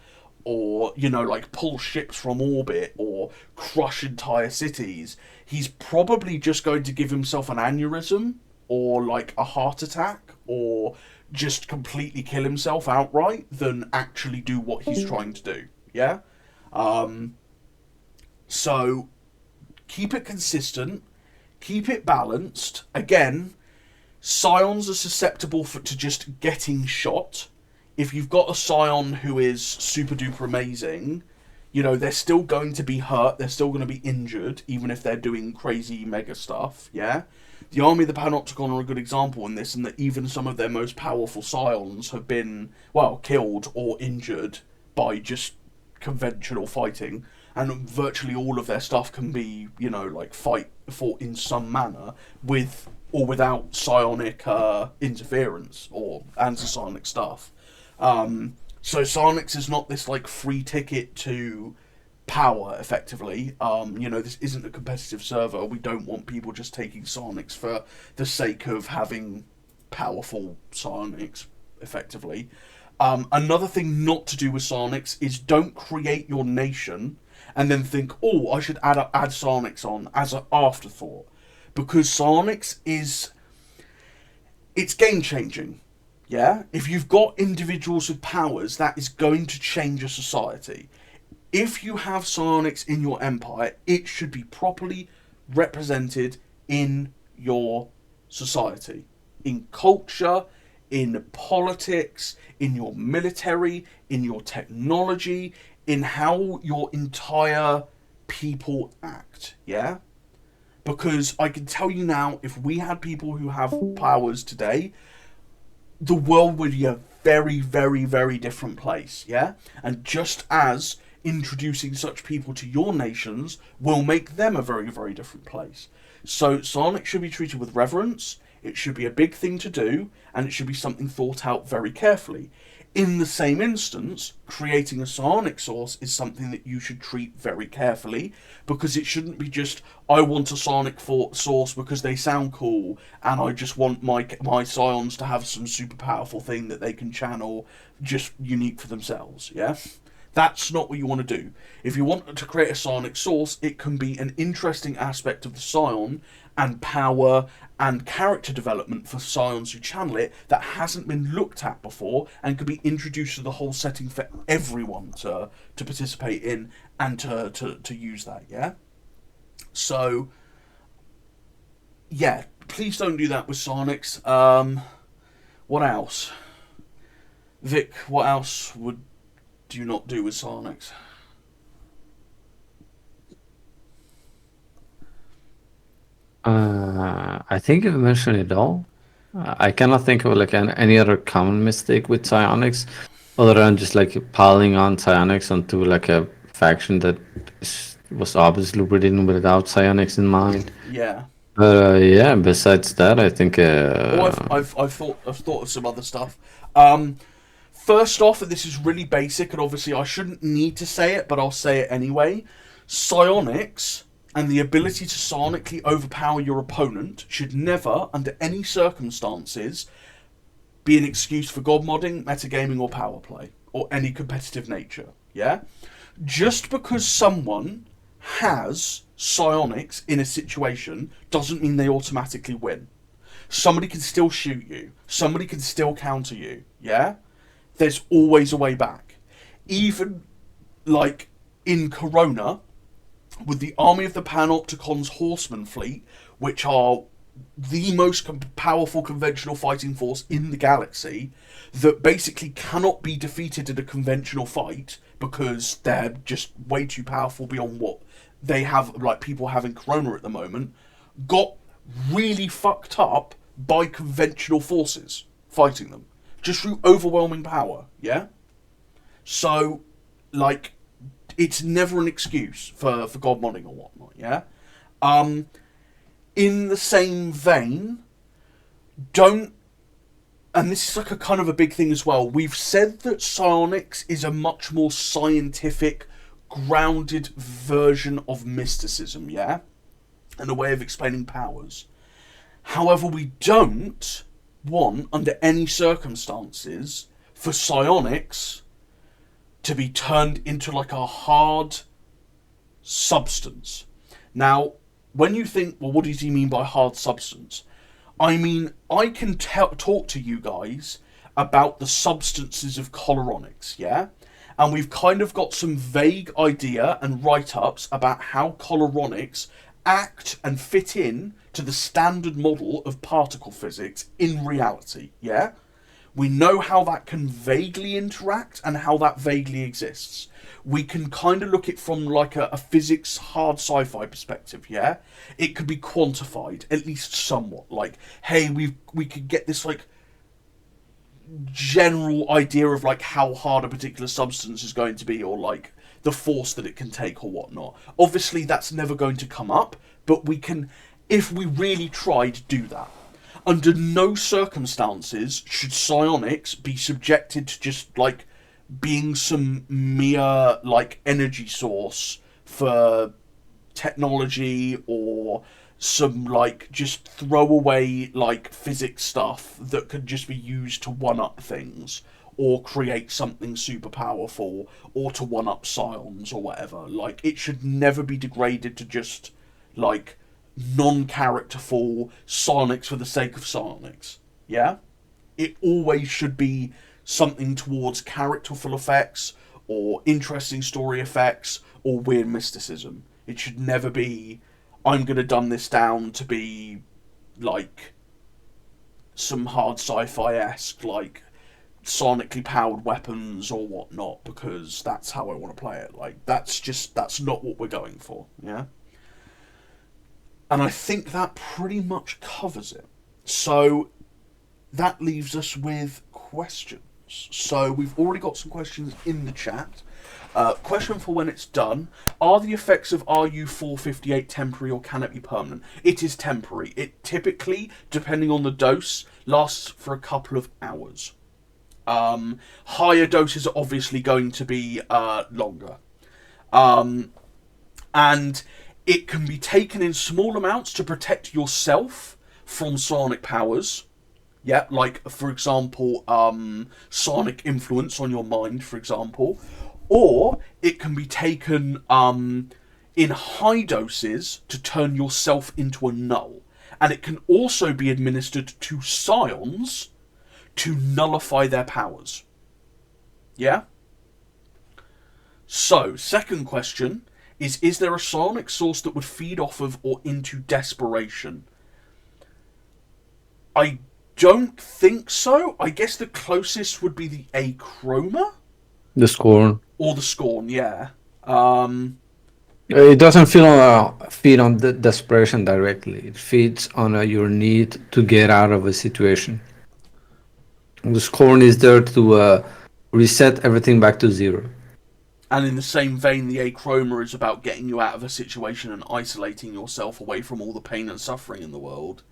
or, you know, like pull ships from orbit or crush entire cities, he's probably just going to give himself an aneurysm or like a heart attack or just completely kill himself outright than actually do what he's trying to do. Yeah? So keep it consistent, keep it balanced. Again, scions are susceptible to just getting shot. If you've got a scion who is super duper amazing, you know, they're still going to be hurt, they're still going to be injured, even if they're doing crazy mega stuff, yeah? The Army of the Panopticon are a good example in this, in that even some of their most powerful scions have been, well, killed or injured by just conventional fighting, and virtually all of their stuff can be, you know, like fought in some manner with or without psionic interference or anti-psionic stuff. So Psionics is not this like free ticket to power, effectively. You know, this isn't a competitive server. We don't want people just taking Psionics for the sake of having powerful Psionics, effectively. Another thing not to do with Psionics is don't create your nation and then think, oh, I should add Psionics on as an afterthought. Because Psionics it's game changing. Yeah? If you've got individuals with powers, that is going to change a society. If you have psionics in your empire, it should be properly represented in your society. In culture, in politics, in your military, in your technology, in how your entire people act. Yeah? Because I can tell you now, if we had people who have powers today, the world would be a very, very, very different place, yeah? And just as introducing such people to your nations will make them a very, very different place. So Psionics should be treated with reverence, it should be a big thing to do, and it should be something thought out very carefully. In the same instance, creating a psionic source is something that you should treat very carefully, because it shouldn't be just, I want a psionic source because they sound cool, and I just want my scions to have some super powerful thing that they can channel just unique for themselves, yeah? That's not what you want to do. If you want to create a psionic source, it can be an interesting aspect of the scion and power and character development for scions who channel it that hasn't been looked at before, and could be introduced to the whole setting for everyone to participate in and to use that, yeah? So, yeah, please don't do that with Psionics. What else? Vic, what else do you not do with Psionics? I think you mentioned it all. I cannot think of like any other common mistake with psionics, other than just like piling on psionics onto like a faction that was obviously written without psionics in mind. Yeah. Yeah. Besides that, I think. I've thought of some other stuff. First off, and this is really basic, and obviously I shouldn't need to say it, but I'll say it anyway. Psionics and the ability to psionically overpower your opponent should never, under any circumstances, be an excuse for god modding, metagaming, or power play, or any competitive nature. Yeah? Just because someone has psionics in a situation doesn't mean they automatically win. Somebody can still shoot you. Somebody can still counter you. Yeah? There's always a way back. Even, like, in Corona, with the army of the Panopticon's horseman fleet, which are the most powerful conventional fighting force in the galaxy, that basically cannot be defeated in a conventional fight because they're just way too powerful beyond what they have, like people have in Corona at the moment, got really fucked up by conventional forces fighting them just through overwhelming power. Yeah, so like it's never an excuse for god modding or whatnot. Yeah. In the same vein, don't, and this is like a kind of a big thing as well, we've said that psionics is a much more scientific, grounded version of mysticism, yeah? And a way of explaining powers. However, we don't want, under any circumstances, for psionics to be turned into like a hard substance. Now, when you think, well, what does he mean by hard substance? I mean, I can talk to you guys about the substances of coloronics, yeah? And we've kind of got some vague idea and write-ups about how coloronics act and fit in to the standard model of particle physics in reality, yeah? We know how that can vaguely interact and how that vaguely exists. We can kind of look at it from like a physics hard sci-fi perspective, yeah? It could be quantified, at least somewhat. Like, hey, we could get this like general idea of like how hard a particular substance is going to be, or like the force that it can take or whatnot. Obviously that's never going to come up, but we can, if we really tried, do that. Under no circumstances should psionics be subjected to just like being some mere like energy source for technology, or some like just throwaway like physics stuff that could just be used to one up things or create something super powerful or to one up scions or whatever. Like, it should never be degraded to just like non-characterful psionics for the sake of psionics. Yeah? It always should be something towards characterful effects or interesting story effects or weird mysticism. It should never be, I'm going to dumb this down to be like some hard sci-fi-esque like sonically powered weapons or whatnot, because that's how I want to play it. Like, that's not what we're going for. Yeah? And I think that pretty much covers it. So that leaves us with questions. So we've already got some questions in the chat. Question for when it's done: are the effects of RU-458 temporary, or can it be permanent? It is temporary. It typically, depending on the dose, lasts for a couple of hours. Higher doses are obviously going to be longer. And it can be taken in small amounts to protect yourself from psionic powers. Yeah, like, for example, psionic influence on your mind, for example. Or it can be taken in high doses to turn yourself into a null. And it can also be administered to scions to nullify their powers. Yeah? So, second question is there a psionic source that would feed off of or into desperation? I don't think so. I guess the closest would be the Achroma? The Scorn. Or the Scorn, yeah. It doesn't feed on the desperation directly. It feeds on your need to get out of a situation. The Scorn is there to reset everything back to zero. And in the same vein, the Achroma is about getting you out of a situation and isolating yourself away from all the pain and suffering in the world.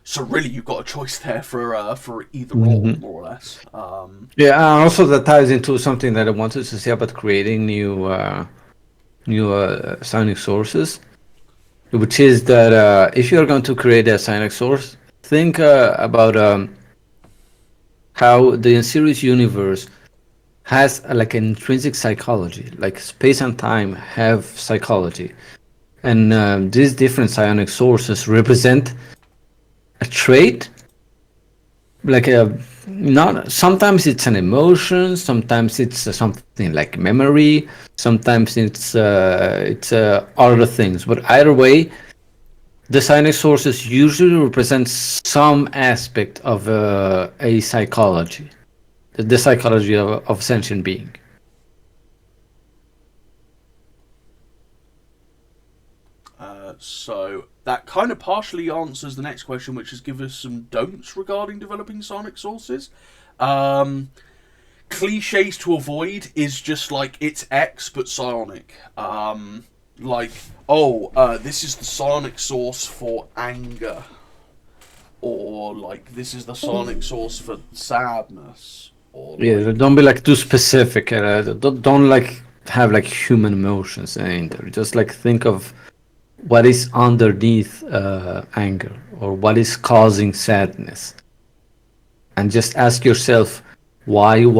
So really, you've got a choice there for either or, more or less. Yeah, and also that ties into something that I wanted to say about creating new psionic sources, which is that if you're going to create a psionic source, think about how the Ancerious universe has like an intrinsic psychology, like space and time have psychology, and these different psionic sources represent a trait, like not sometimes it's an emotion, sometimes it's something like memory, sometimes it's other things. But either way, the psionic sources usually represent some aspect of a psychology, the psychology of sentient being. So that kind of partially answers the next question, which is give us some don'ts regarding developing psionic sources. Um, Cliches to avoid is just like it's X but psionic. Like, this is the psionic source for anger, or like this is the psionic source for sadness, or Yeah, like don't be like too specific. Don't like have like human emotions in there. Just like think of what is underneath anger or what is causing sadness, and just ask yourself why until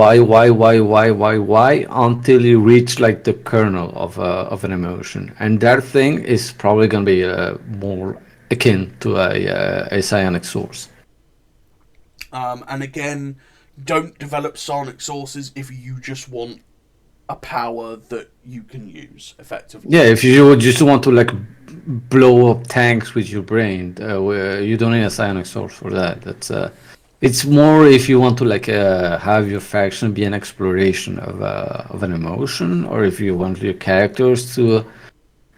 you reach like the kernel of an emotion, and that thing is probably gonna be more akin to a psionic source. and again, don't develop psionic sources if you just want a power that you can use effectively. Yeah, if you just want to like blow up tanks with your brain, you don't need a psionic source for that. It's more if you want to like have your faction be an exploration of an emotion, or if you want your characters to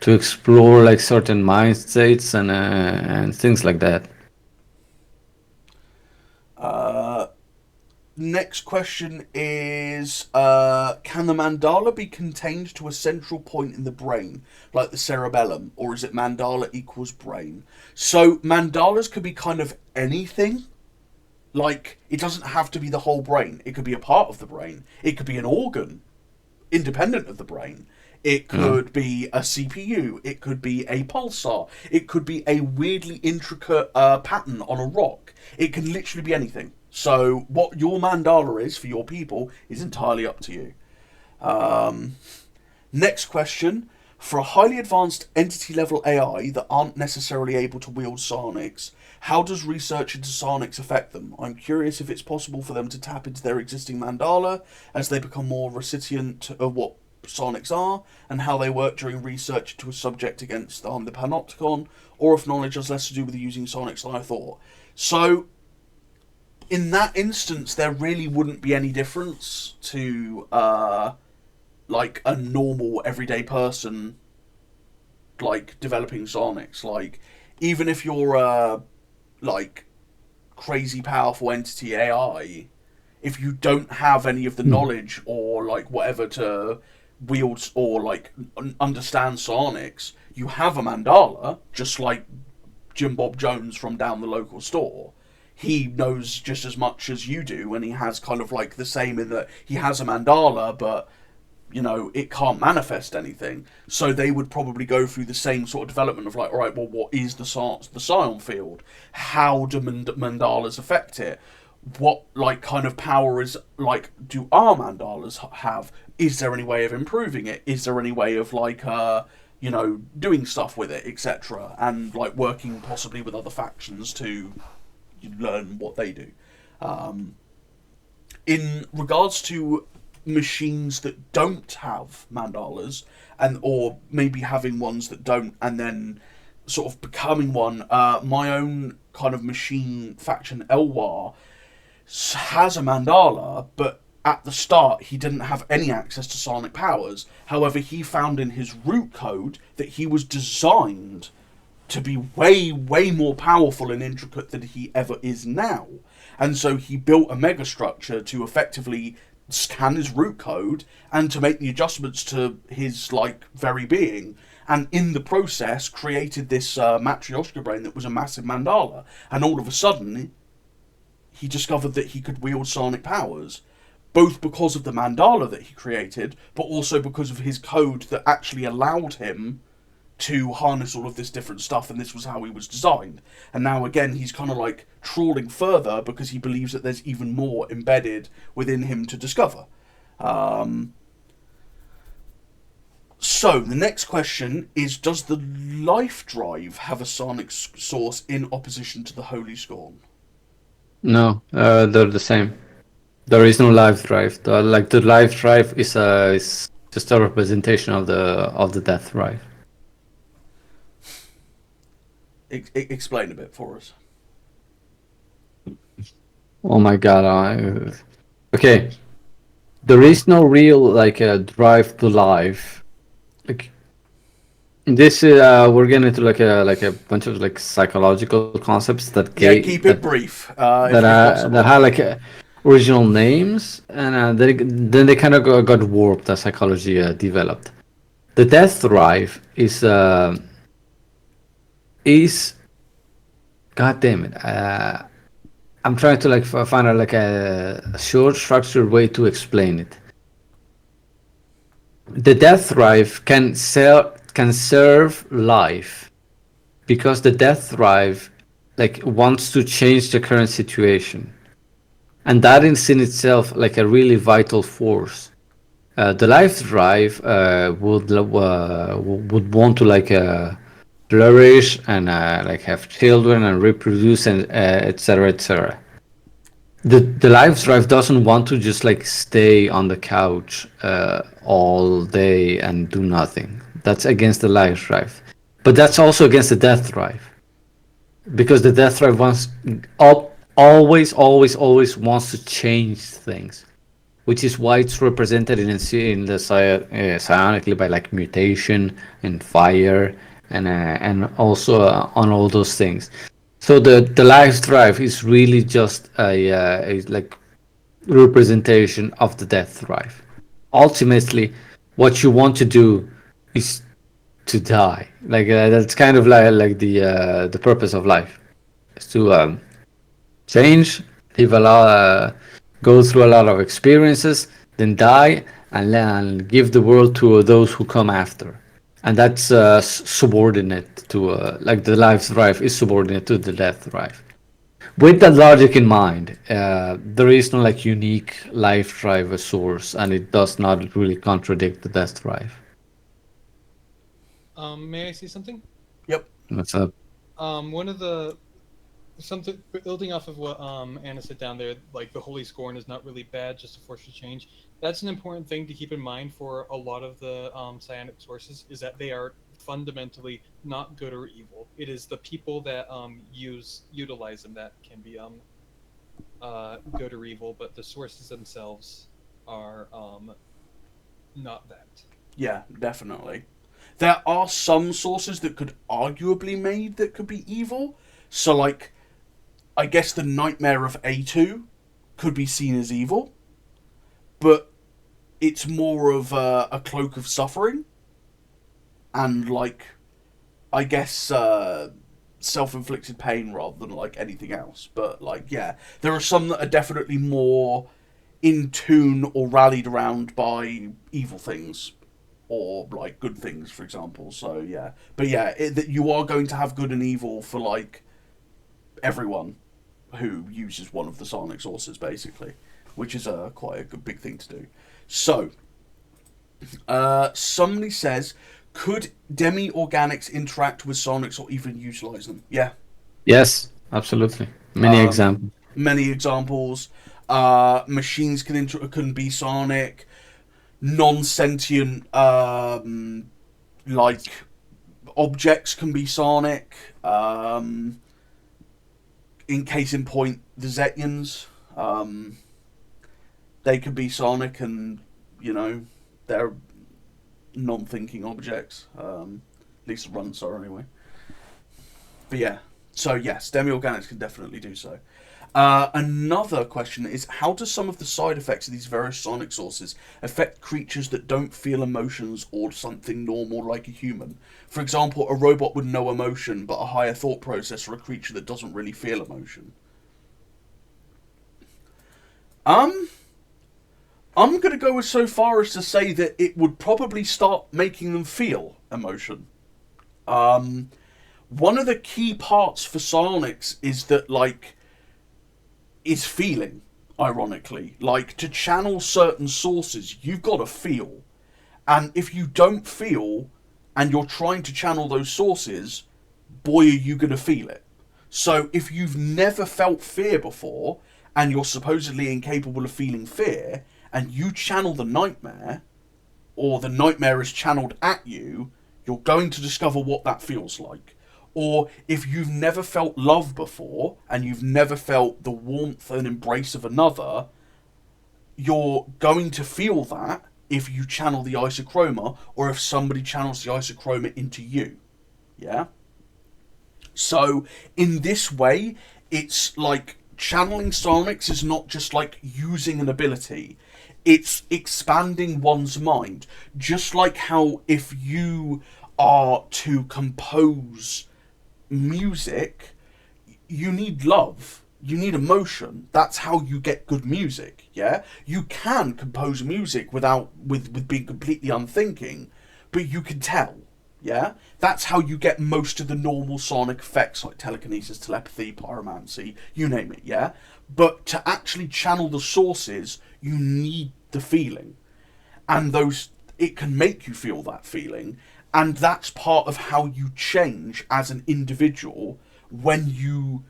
explore like certain mind states and things like that. Uh, Next question is can the mandala be contained to a central point in the brain, like the cerebellum, or is it mandala equals brain? So mandalas could be kind of anything. Like, it doesn't have to be the whole brain. It could be a part of the brain. It could be an organ independent of the brain. It could be a CPU. It could be a pulsar. It could be a weirdly intricate pattern on a rock. It can literally be anything. So what your mandala is for your people is entirely up to you. Next question. For a highly advanced entity level AI that aren't necessarily able to wield psionics, how does research into psionics affect them? I'm curious if it's possible for them to tap into their existing mandala as they become more recipient of what psionics are, and how they work during research into a subject against the panopticon, or if knowledge has less to do with using psionics than I thought. So, in that instance, there really wouldn't be any difference to like a normal everyday person like developing psionics. Like, even if you're a like crazy powerful entity AI, if you don't have any of the knowledge or like whatever to wield or like understand psionics, you have a mandala, just like Jim Bob Jones from down the local store. He knows just as much as you do, and he has kind of like the same in that he has a mandala, but it can't manifest anything. So they would probably go through the same sort of development of like, all right, well, what is the psion field? How do mandalas affect it? What like kind of power is like do our mandalas have? Is there any way of improving it? Is there any way of like doing stuff with it, etc. And like working possibly with other factions to learn what they do. In regards to machines that don't have mandalas, and or maybe having ones that don't and then sort of becoming one, my own kind of machine faction Elwar has a mandala, but at the start he didn't have any access to psionic powers. However, he found in his root code that he was designed to be way, way more powerful and intricate than he ever is now. And so he built a megastructure to effectively scan his root code and to make the adjustments to his like very being, and in the process created this Matryoshka brain that was a massive mandala. And all of a sudden he discovered that he could wield psionic powers, both because of the mandala that he created, but also because of his code that actually allowed him to harness all of this different stuff, and this was how he was designed. And now again he's kind of like trawling further because he believes that there's even more embedded within him to discover. So the next question is, does the life drive have a psionic source in opposition to the holy scorn? No, they're the same. There is no life drive. The life drive is just a representation of the death drive. Explain a bit for us. Oh my god! Okay, there is no real like drive to life. Like this, we're getting into like a bunch of like psychological concepts Yeah, keep it brief. If you've got some that had time. like original names, and then they kind of got warped as psychology developed. The death drive is god damn it. I'm trying to like find out like a short structured way to explain it. The death drive can serve life because the death drive like wants to change the current situation, and that is in itself like a really vital force. The life drive would want to like flourish and like have children and reproduce and etc etc. The life drive doesn't want to just like stay on the couch all day and do nothing. That's against the life drive, but that's also against the death drive because the death drive wants always wants to change things, which is why it's represented psionically by like mutation and fire and also on all those things. So the life drive is really just a like representation of the death drive. Ultimately, what you want to do is to die. Like that's kind of like the purpose of life is to change, live a lot, go through a lot of experiences, then die and give the world to those who come after. And that's subordinate to like the life drive is subordinate to the death drive. With that logic in mind, there is no like unique life drive source, and it does not really contradict the death drive. May I say something? Yep. What's up? One of the something building off of what Anna said down there, like the holy scorn is not really bad, just a force to change. That's an important thing to keep in mind for a lot of the psionic sources, is that they are fundamentally not good or evil. It is the people that utilize them that can be good or evil, but the sources themselves are not that. Yeah, definitely. There are some sources that could arguably made that could be evil. So, like, I guess the nightmare of A2 could be seen as evil, but it's more of a cloak of suffering and, like, I guess self-inflicted pain rather than like anything else. But like, yeah, there are some that are definitely more in tune or rallied around by evil things or like good things, for example. So yeah, but yeah, that you are going to have good and evil for like everyone who uses one of the psionic sources, basically, which is quite a good big thing to do. So, somebody says, could demi-organics interact with psionics or even utilize them? Yeah. Yes, absolutely. Many examples. Many examples. Machines can be psionic. Non-sentient like objects can be psionic. In case in point, the Zetians, they could be psionic, and you know they're non-thinking objects. At least the runts are anyway. But yeah, so yes, demi-organics can definitely do so. Another question is, how do some of the side effects of these various psionic sources affect creatures that don't feel emotions or something normal like a human? For example, a robot with no emotion but a higher thought process, or a creature that doesn't really feel emotion. I'm going to go so far as to say that it would probably start making them feel emotion. One of the key parts for psionics is that, like, is feeling, ironically. Like, to channel certain sources, you've got to feel. And if you don't feel, and you're trying to channel those sources, boy, are you going to feel it. So if you've never felt fear before, and you're supposedly incapable of feeling fear, and you channel the nightmare, or the nightmare is channeled at you, you're going to discover what that feels like. Or if you've never felt love before, and you've never felt the warmth and embrace of another, you're going to feel that if you channel the isochroma, or if somebody channels the isochroma into you. Yeah? So, in this way, it's like channeling psionics is not just like using an ability. It's expanding one's mind. Just like how if you are to compose music, you need love. You need emotion. That's how you get good music, yeah? You can compose music with being completely unthinking, but you can tell, yeah? That's how you get most of the normal sonic effects like telekinesis, telepathy, pyromancy, you name it, yeah? But to actually channel the sources, you need the feeling. And it can make you feel that feeling, and that's part of how you change as an individual when you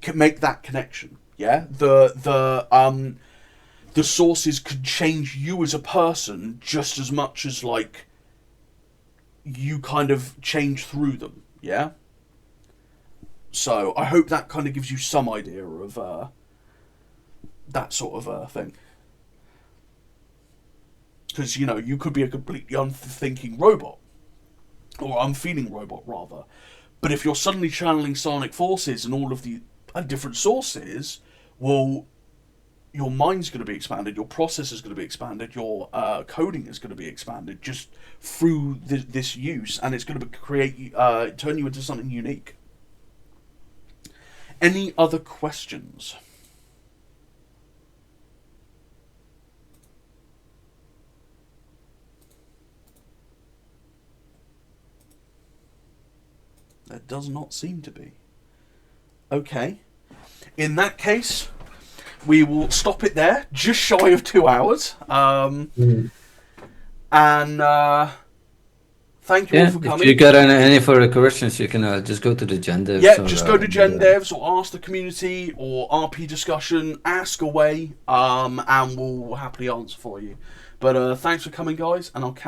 can make that connection. Yeah, the sources could change you as a person just as much as like you kind of change through them. Yeah. So I hope that kind of gives you some idea of that sort of thing. Because you could be a completely unthinking robot, or unfeeling robot rather. But if you're suddenly channeling psionic forces and all of the different sources, well, your mind's going to be expanded, your process is going to be expanded, your coding is going to be expanded just through this use, and it's going to turn you into something unique. Any other questions? There does not seem to be. Okay. In that case, we will stop it there, just shy of 2 hours. And thank you all for coming. If you got any further questions, you can just go to the Gen Devs. Yeah, just go to Gen Devs or ask the community or RP discussion, ask away, and we'll happily answer for you. But thanks for coming, guys, and I'll catch